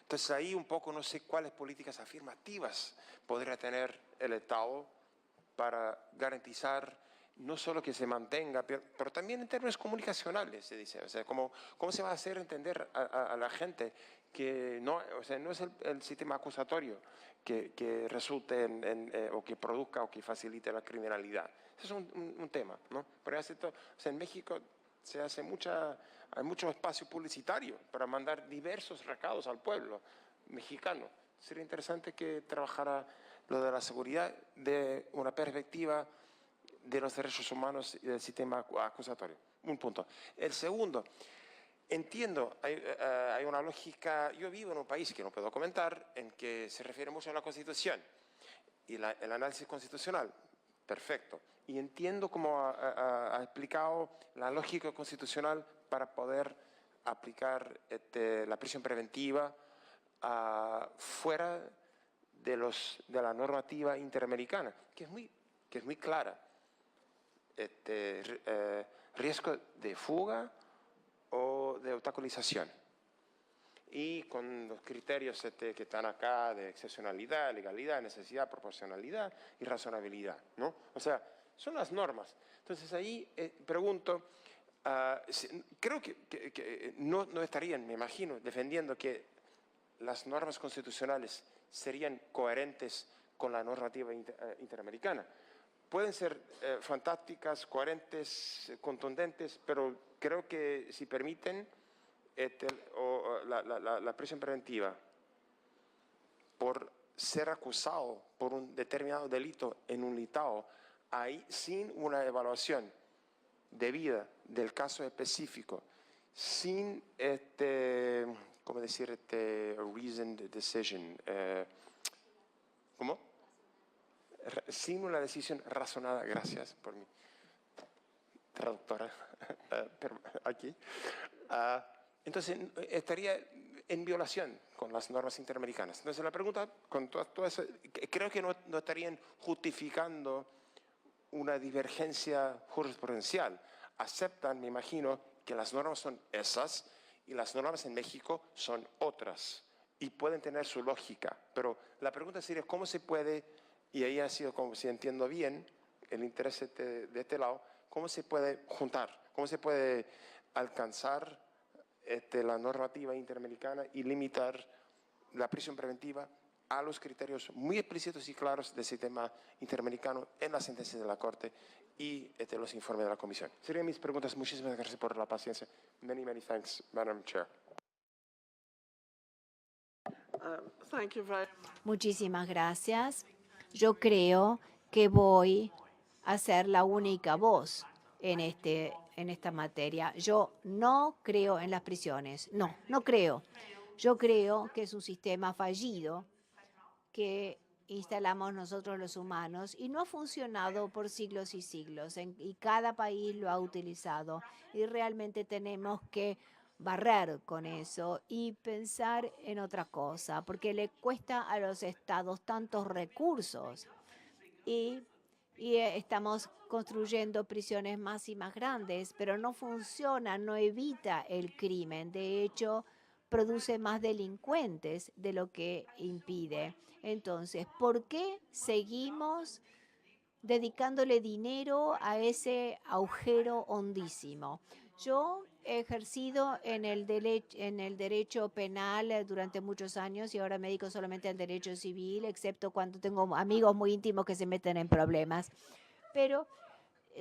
Entonces ahí un poco no sé cuáles políticas afirmativas podría tener el Estado para garantizar no solo que se mantenga, pero también en términos comunicacionales, se dice. O sea, ¿cómo se va a hacer entender a la gente que no, o sea, no es el sistema acusatorio que resulte o que produzca o que facilite la criminalidad? Ese es un tema, ¿no? Pero en México se hace hay mucho espacio publicitario para mandar diversos recados al pueblo mexicano. Sería interesante que trabajara lo de la seguridad de una perspectiva de los derechos humanos y del sistema acusatorio. Un punto. El segundo, entiendo, hay una lógica, yo vivo en un país que no puedo comentar, en que se refiere mucho a la Constitución y el análisis constitucional. Perfecto. Y entiendo, como ha explicado, la lógica constitucional para poder aplicar la prisión preventiva fuera de la normativa interamericana, que es muy clara. Riesgo de fuga o de obstaculización. Y con los criterios que están acá de excepcionalidad, legalidad, necesidad, proporcionalidad y razonabilidad, ¿no? O sea, son las normas. Entonces ahí pregunto, creo que no estarían, me imagino, defendiendo que las normas constitucionales serían coherentes con la normativa interamericana. Pueden ser fantásticas, coherentes, contundentes, pero creo que si permiten la prisión preventiva por ser acusado por un determinado delito en un litado, ahí sin una evaluación debida del caso específico, sin ¿cómo decir? Reasoned decision. ¿Cómo? Sin una decisión razonada, gracias por mi traductora aquí. Entonces, estaría en violación con las normas interamericanas. Entonces la pregunta, con todo eso, creo que no estarían justificando una divergencia jurisprudencial. Aceptan, me imagino, que las normas son esas y las normas en México son otras y pueden tener su lógica. Pero la pregunta sería, ¿cómo se puede, y ahí ha sido como si entiendo bien el interés de este lado, cómo se puede juntar, cómo se puede alcanzar la normativa interamericana y limitar la prisión preventiva a los criterios muy explícitos y claros del sistema interamericano en las sentencias de la Corte y los informes de la Comisión? Serían mis preguntas. Muchísimas gracias por la paciencia. Many, many thanks, Madam Chair. Thank you very much. Muchísimas gracias. Yo creo que voy a ser la única voz en esta materia. Yo no creo en las prisiones. No creo. Yo creo que es un sistema fallido que instalamos nosotros los humanos y no ha funcionado por siglos y siglos y cada país lo ha utilizado y realmente tenemos que barrer con eso y pensar en otra cosa porque le cuesta a los estados tantos recursos y estamos construyendo prisiones más y más grandes, pero no funciona, no evita el crimen. De hecho, produce más delincuentes de lo que impide. Entonces, ¿por qué seguimos dedicándole dinero a ese agujero hondísimo? Yo he ejercido en el derecho penal durante muchos años y ahora me dedico solamente al derecho civil, excepto cuando tengo amigos muy íntimos que se meten en problemas. Pero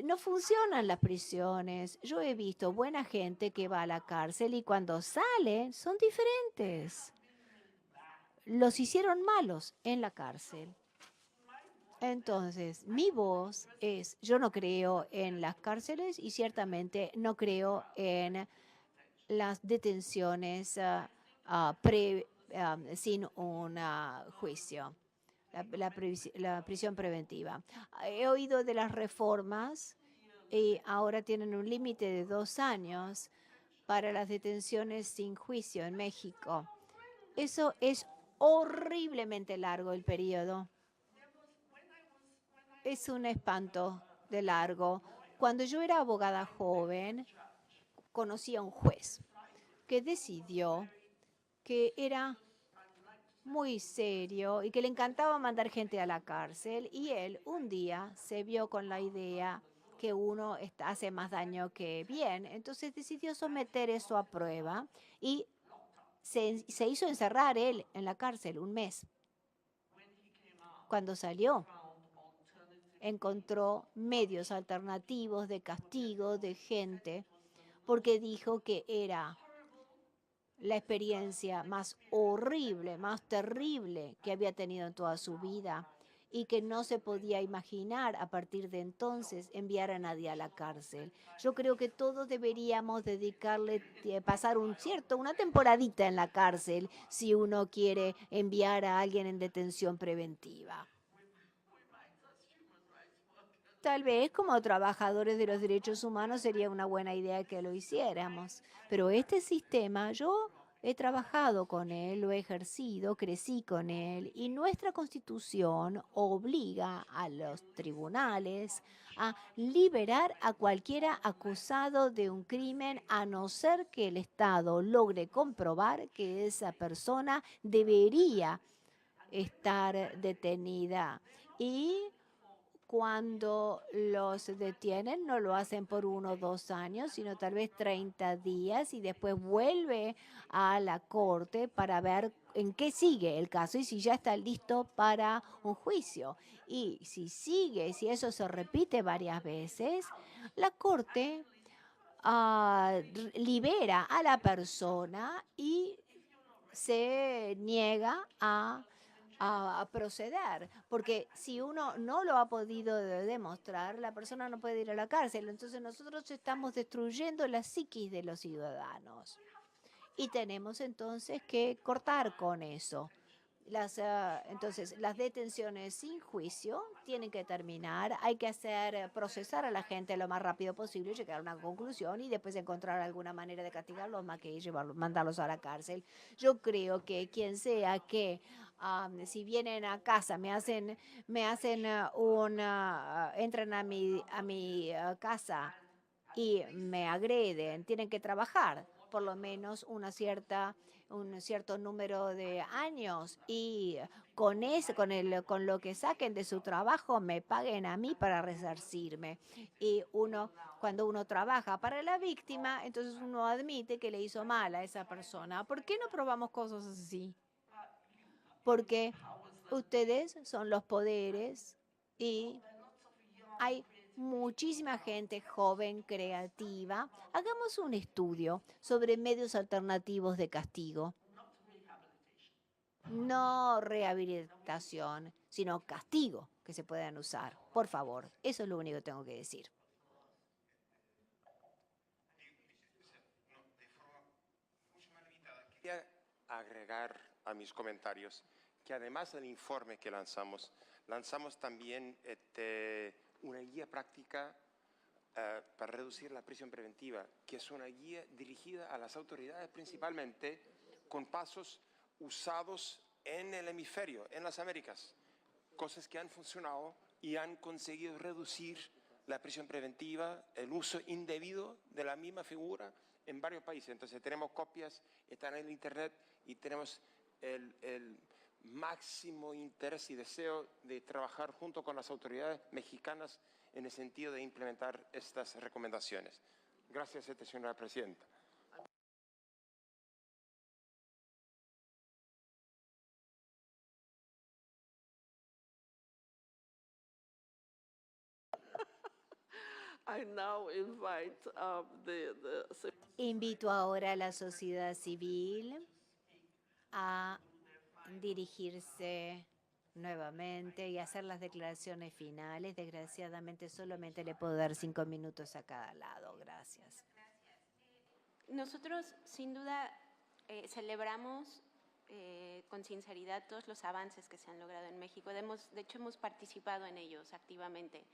no funcionan las prisiones. Yo he visto buena gente que va a la cárcel y cuando sale son diferentes. Los hicieron malos en la cárcel. Entonces, mi voz es, yo no creo en las cárceles y ciertamente no creo en las detenciones sin un juicio, la prisión preventiva. He oído de las reformas y ahora tienen un límite de 2 años para las detenciones sin juicio en México. Eso es horriblemente largo el periodo. Es un espanto de largo. Cuando yo era abogada joven, conocí a un juez que decidió que era muy serio y que le encantaba mandar gente a la cárcel y él un día se vio con la idea que uno hace más daño que bien. Entonces decidió someter eso a prueba y se hizo encerrar él en la cárcel 1 mes. Cuando salió, encontró medios alternativos de castigo de gente porque dijo que era la experiencia más horrible, más terrible que había tenido en toda su vida y que no se podía imaginar a partir de entonces enviar a nadie a la cárcel. Yo creo que todos deberíamos dedicarle, pasar una temporadita en la cárcel si uno quiere enviar a alguien en detención preventiva. Tal vez como trabajadores de los derechos humanos sería una buena idea que lo hiciéramos, pero este sistema yo he trabajado con él, lo he ejercido, crecí con él y nuestra Constitución obliga a los tribunales a liberar a cualquiera acusado de un crimen a no ser que el Estado logre comprobar que esa persona debería estar detenida. Y cuando los detienen, no lo hacen por 1 o 2 años, sino tal vez 30 días y después vuelve a la corte para ver en qué sigue el caso y si ya está listo para un juicio. Y si eso se repite varias veces, la corte libera a la persona y se niega a proceder, porque si uno no lo ha podido demostrar, la persona no puede ir a la cárcel. Entonces nosotros estamos destruyendo la psiquis de los ciudadanos y tenemos entonces que cortar con eso. Entonces, las detenciones sin juicio tienen que terminar. Hay que procesar a la gente lo más rápido posible, llegar a una conclusión y después encontrar alguna manera de castigarlos más que mandarlos a la cárcel. Yo creo que quien sea que si vienen a casa, entran a mi casa y me agreden, tienen que trabajar por lo menos un cierto número de años y con lo que saquen de su trabajo me paguen a mí para resarcirme. Y cuando uno trabaja para la víctima, entonces uno admite que le hizo mal a esa persona. ¿Por qué no probamos cosas así? Porque ustedes son los poderes y hay muchísima gente joven, creativa. Hagamos un estudio sobre medios alternativos de castigo. No rehabilitación, sino castigo que se puedan usar. Por favor, eso es lo único que tengo que decir. Quería agregar a mis comentarios que además del informe que lanzamos también una guía práctica para reducir la prisión preventiva, que es una guía dirigida a las autoridades principalmente, con pasos usados en el hemisferio, en las Américas, cosas que han funcionado y han conseguido reducir la prisión preventiva, el uso indebido de la misma figura en varios países. Entonces tenemos copias, están en el internet y tenemos el máximo interés y deseo de trabajar junto con las autoridades mexicanas en el sentido de implementar estas recomendaciones. Gracias, señora presidenta. I now invite Invito ahora a la sociedad civil a dirigirse nuevamente y hacer las declaraciones finales. Desgraciadamente, solamente le puedo dar 5 minutos a cada lado. Gracias. Nosotros, sin duda, celebramos con sinceridad todos los avances que se han logrado en México. De hecho, hemos participado en ellos activamente.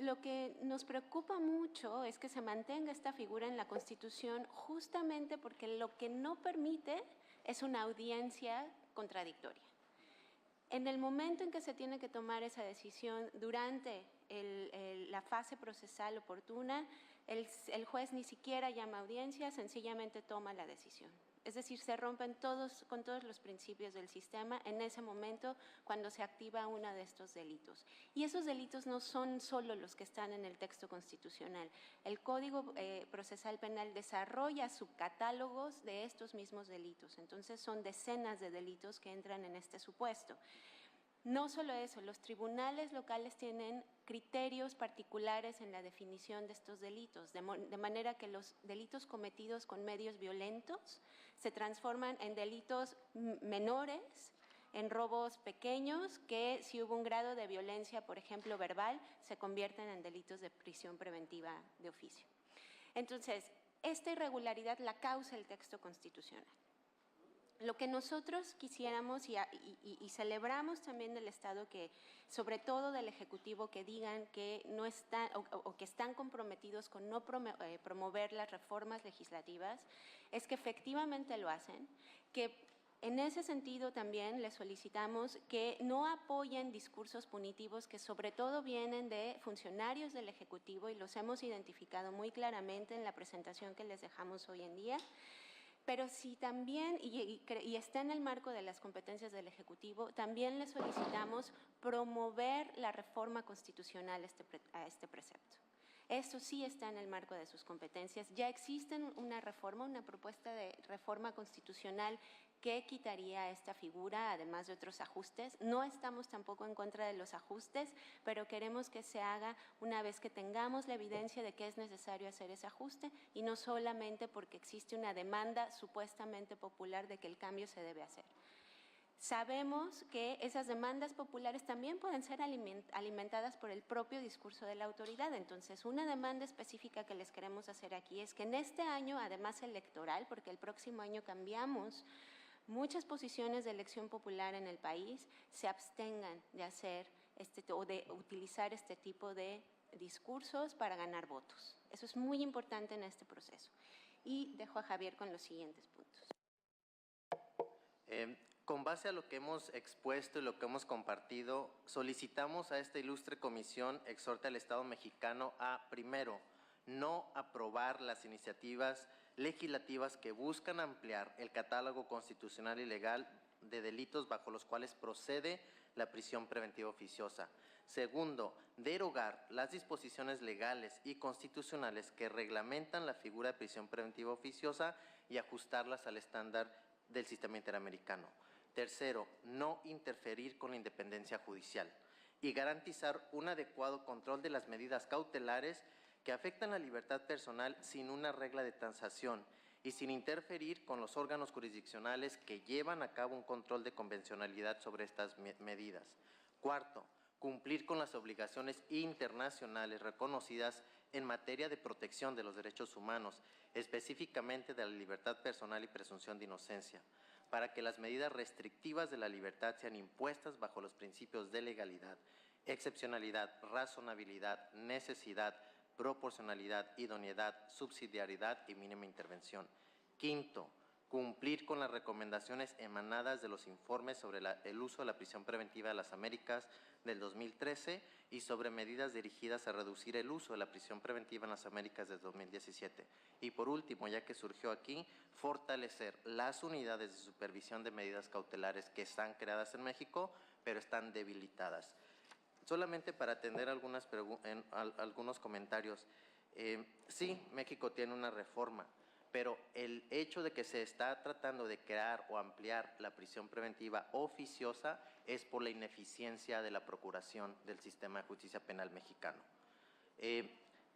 Lo que nos preocupa mucho es que se mantenga esta figura en la Constitución justamente porque lo que no permite es una audiencia contradictoria. En el momento en que se tiene que tomar esa decisión durante la fase procesal oportuna, el juez ni siquiera llama audiencia, sencillamente toma la decisión. Es decir, se rompen con todos los principios del sistema en ese momento cuando se activa uno de estos delitos. Y esos delitos no son solo los que están en el texto constitucional. El Código Procesal Penal desarrolla subcatálogos de estos mismos delitos. Entonces, son decenas de delitos que entran en este supuesto. No solo eso, los tribunales locales tienen criterios particulares en la definición de estos delitos, de manera que los delitos cometidos con medios violentos se transforman en delitos menores, en robos pequeños, que si hubo un grado de violencia, por ejemplo, verbal, se convierten en delitos de prisión preventiva de oficio. Entonces, esta irregularidad la causa el texto constitucional. Lo que nosotros quisiéramos y celebramos también del Estado, que sobre todo del Ejecutivo, que digan que no están o que están comprometidos con no promover las reformas legislativas, es que efectivamente lo hacen, que en ese sentido también les solicitamos que no apoyen discursos punitivos que sobre todo vienen de funcionarios del Ejecutivo, y los hemos identificado muy claramente en la presentación que les dejamos hoy en día. Pero si también, y está en el marco de las competencias del Ejecutivo, también le solicitamos promover la reforma constitucional a este precepto. Esto sí está en el marco de sus competencias. Ya existe una propuesta de reforma constitucional que quitaría esta figura, además de otros ajustes. No estamos tampoco en contra de los ajustes, pero queremos que se haga una vez que tengamos la evidencia de que es necesario hacer ese ajuste, y no solamente porque existe una demanda supuestamente popular de que el cambio se debe hacer. Sabemos que esas demandas populares también pueden ser alimentadas por el propio discurso de la autoridad. Entonces, una demanda específica que les queremos hacer aquí es que en este año, además electoral, porque el próximo año cambiamos muchas posiciones de elección popular en el país se abstengan de hacer o de utilizar este tipo de discursos para ganar votos. Eso es muy importante en este proceso. Y dejo a Javier con los siguientes puntos. Con base a lo que hemos expuesto y lo que hemos compartido, solicitamos a esta ilustre comisión exhorte al Estado mexicano a, primero, no aprobar las iniciativas legislativas que buscan ampliar el catálogo constitucional y legal de delitos bajo los cuales procede la prisión preventiva oficiosa. Segundo, derogar las disposiciones legales y constitucionales que reglamentan la figura de prisión preventiva oficiosa y ajustarlas al estándar del sistema interamericano. Tercero, no interferir con la independencia judicial y garantizar un adecuado control de las medidas cautelares que afectan la libertad personal sin una regla de transacción y sin interferir con los órganos jurisdiccionales que llevan a cabo un control de convencionalidad sobre estas medidas. Cuarto, cumplir con las obligaciones internacionales reconocidas en materia de protección de los derechos humanos, específicamente de la libertad personal y presunción de inocencia, para que las medidas restrictivas de la libertad sean impuestas bajo los principios de legalidad, excepcionalidad, razonabilidad, necesidad, proporcionalidad, idoneidad, subsidiariedad y mínima intervención. Quinto, cumplir con las recomendaciones emanadas de los informes sobre el uso de la prisión preventiva de las Américas del 2013 y sobre medidas dirigidas a reducir el uso de la prisión preventiva en las Américas del 2017. Y por último, ya que surgió aquí, fortalecer las unidades de supervisión de medidas cautelares que están creadas en México, pero están debilitadas. Solamente para atender algunos comentarios. Sí, México tiene una reforma, pero el hecho de que se está tratando de crear o ampliar la prisión preventiva oficiosa es por la ineficiencia de la procuración del sistema de justicia penal mexicano.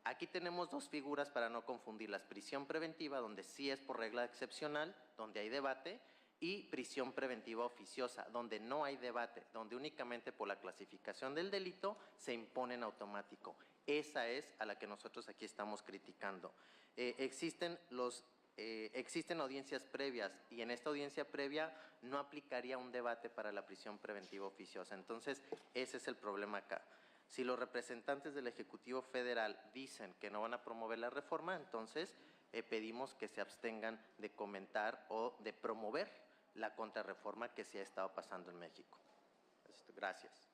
Aquí tenemos dos figuras para no confundirlas: prisión preventiva, donde sí es por regla excepcional, donde hay debate, y prisión preventiva oficiosa, donde no hay debate, donde únicamente por la clasificación del delito se impone en automático. Esa es a la que nosotros aquí estamos criticando. Existen audiencias previas y en esta audiencia previa no aplicaría un debate para la prisión preventiva oficiosa. Entonces, ese es el problema acá. Si los representantes del Ejecutivo Federal dicen que no van a promover la reforma, entonces pedimos que se abstengan de comentar o de promover la contrarreforma que se ha estado pasando en México. Gracias.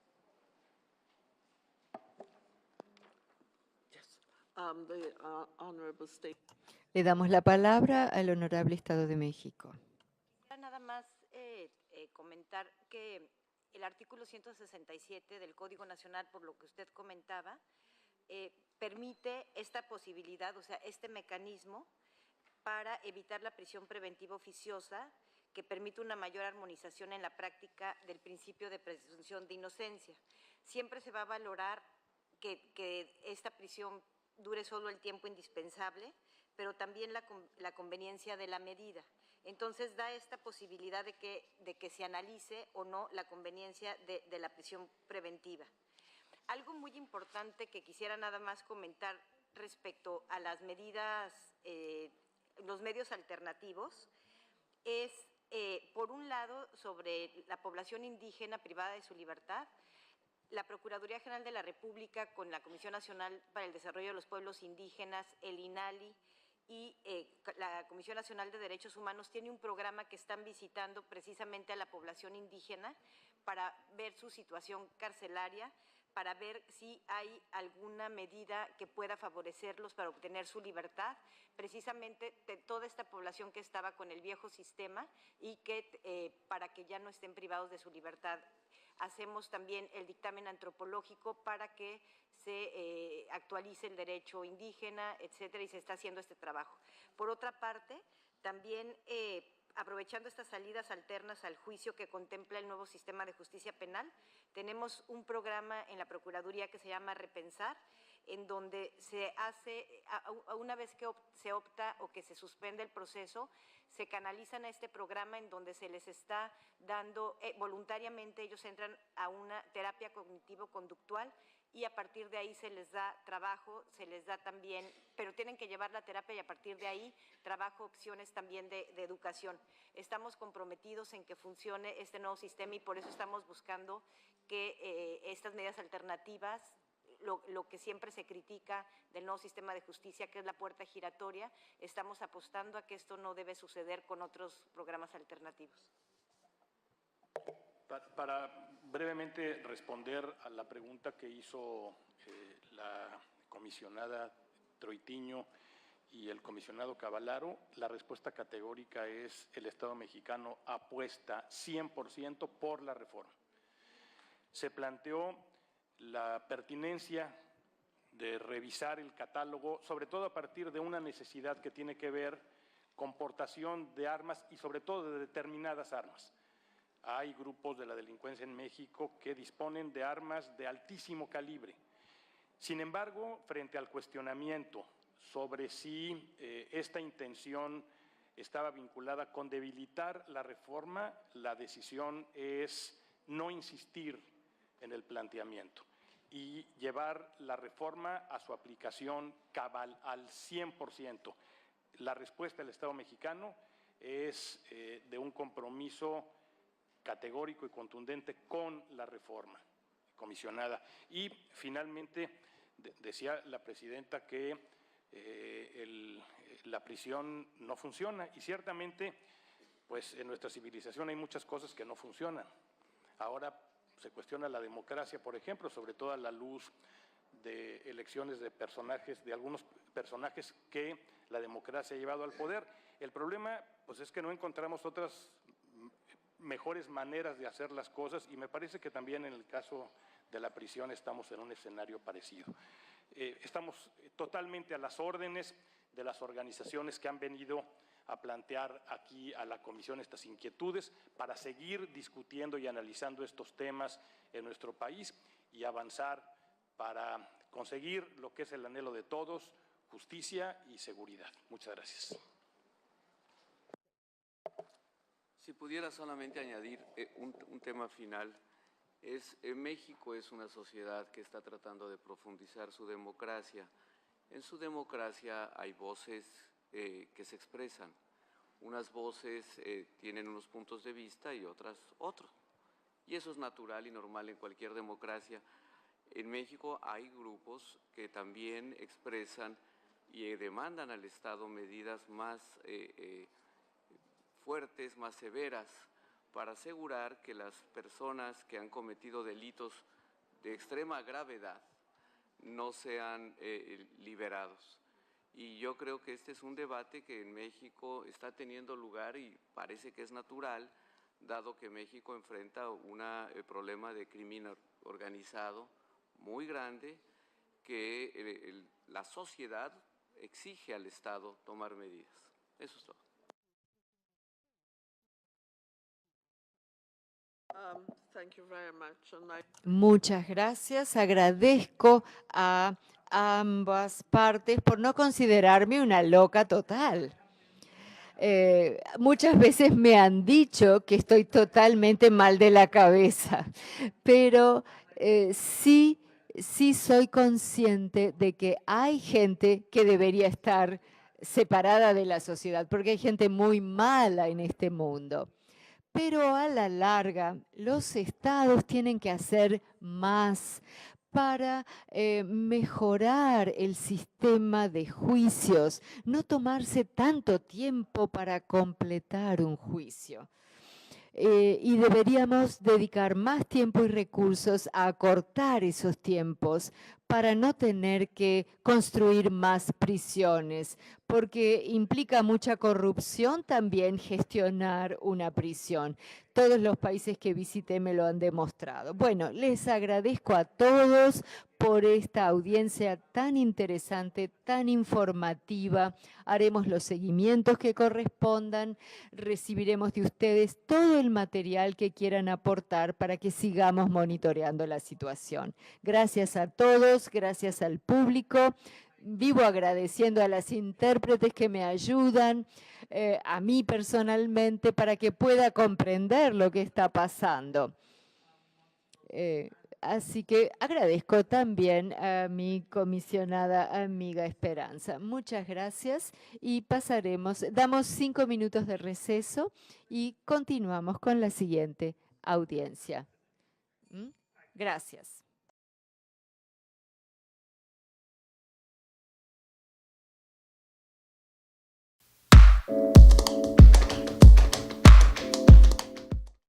Honorable State. Le damos la palabra al Honorable Estado de México. Nada más comentar que el artículo 167 del Código Nacional, por lo que usted comentaba, permite esta posibilidad, o sea, este mecanismo para evitar la prisión preventiva oficiosa, que permite una mayor armonización en la práctica del principio de presunción de inocencia. Siempre se va a valorar que esta prisión dure solo el tiempo indispensable, pero también la conveniencia de la medida. Entonces, da esta posibilidad de que se analice o no la conveniencia de la prisión preventiva. Algo muy importante que quisiera nada más comentar respecto a las medidas, los medios alternativos, es, por un lado, sobre la población indígena privada de su libertad. La Procuraduría General de la República, con la Comisión Nacional para el Desarrollo de los Pueblos Indígenas, el INALI y la Comisión Nacional de Derechos Humanos, tiene un programa que están visitando precisamente a la población indígena para ver su situación carcelaria, para ver si hay alguna medida que pueda favorecerlos para obtener su libertad, precisamente de toda esta población que estaba con el viejo sistema y que para que ya no estén privados de su libertad. Hacemos también el dictamen antropológico para que se actualice el derecho indígena, etcétera, y se está haciendo este trabajo. Por otra parte, también aprovechando estas salidas alternas al juicio que contempla el nuevo sistema de justicia penal, tenemos un programa en la Procuraduría que se llama Repensar, en donde se hace, una vez que se opta o que se suspende el proceso, se canalizan a este programa en donde se les está dando, voluntariamente ellos entran a una terapia cognitivo-conductual y a partir de ahí se les da trabajo, se les da también, pero tienen que llevar la terapia y a partir de ahí trabajo, opciones también de educación. Estamos comprometidos en que funcione este nuevo sistema y por eso estamos buscando que estas medidas alternativas, lo que siempre se critica del nuevo sistema de justicia, que es la puerta giratoria, estamos apostando a que esto no debe suceder con otros programas alternativos. Para brevemente responder a la pregunta que hizo la comisionada Troitiño y el comisionado Cavallaro, la respuesta categórica es: el Estado mexicano apuesta 100% por la reforma. Se planteó la pertinencia de revisar el catálogo, sobre todo a partir de una necesidad que tiene que ver con portación de armas y sobre todo de determinadas armas. Hay grupos de la delincuencia en México que disponen de armas de altísimo calibre. Sin embargo, frente al cuestionamiento sobre si esta intención estaba vinculada con debilitar la reforma, la decisión es no insistir en el planteamiento y llevar la reforma a su aplicación cabal al 100%. La respuesta del Estado mexicano es de un compromiso categórico y contundente con la reforma, comisionada. Y finalmente decía la presidenta que la prisión no funciona y ciertamente pues en nuestra civilización hay muchas cosas que no funcionan. Ahora se cuestiona la democracia, por ejemplo, sobre todo a la luz de elecciones de personajes, de algunos personajes que la democracia ha llevado al poder. El problema pues es que no encontramos otras mejores maneras de hacer las cosas y me parece que también en el caso de la prisión estamos en un escenario parecido. Estamos totalmente a las órdenes de las organizaciones que han venido a plantear aquí a la Comisión estas inquietudes para seguir discutiendo y analizando estos temas en nuestro país y avanzar para conseguir lo que es el anhelo de todos, justicia y seguridad. Muchas gracias. Si pudiera solamente añadir un tema final, México es una sociedad que está tratando de profundizar su democracia. En su democracia hay voces que se expresan. Unas voces tienen unos puntos de vista y otras otros. Y eso es natural y normal en cualquier democracia. En México hay grupos que también expresan y demandan al Estado medidas más fuertes, más severas, para asegurar que las personas que han cometido delitos de extrema gravedad no sean liberados. Y yo creo que este es un debate que en México está teniendo lugar y parece que es natural, dado que México enfrenta un problema de crimen organizado muy grande, que la sociedad exige al Estado tomar medidas. Eso es todo. Thank you very much. Muchas gracias. Agradezco a ambas partes por no considerarme una loca total. Muchas veces me han dicho que estoy totalmente mal de la cabeza, pero sí soy consciente de que hay gente que debería estar separada de la sociedad, porque hay gente muy mala en este mundo. Pero a la larga, los estados tienen que hacer más para mejorar el sistema de juicios, no tomarse tanto tiempo para completar un juicio. Y deberíamos dedicar más tiempo y recursos a acortar esos tiempos para no tener que construir más prisiones, porque implica mucha corrupción también gestionar una prisión. Todos los países que visité me lo han demostrado. Bueno, les agradezco a todos por esta audiencia tan interesante, tan informativa. Haremos los seguimientos que correspondan, recibiremos de ustedes todo el material que quieran aportar para que sigamos monitoreando la situación. Gracias a todos, gracias al público. Vivo agradeciendo a las intérpretes que me ayudan, a mí personalmente, para que pueda comprender lo que está pasando. Así que agradezco también a mi comisionada amiga Esperanza. Muchas gracias y damos 5 minutos de receso y continuamos con la siguiente audiencia. Gracias.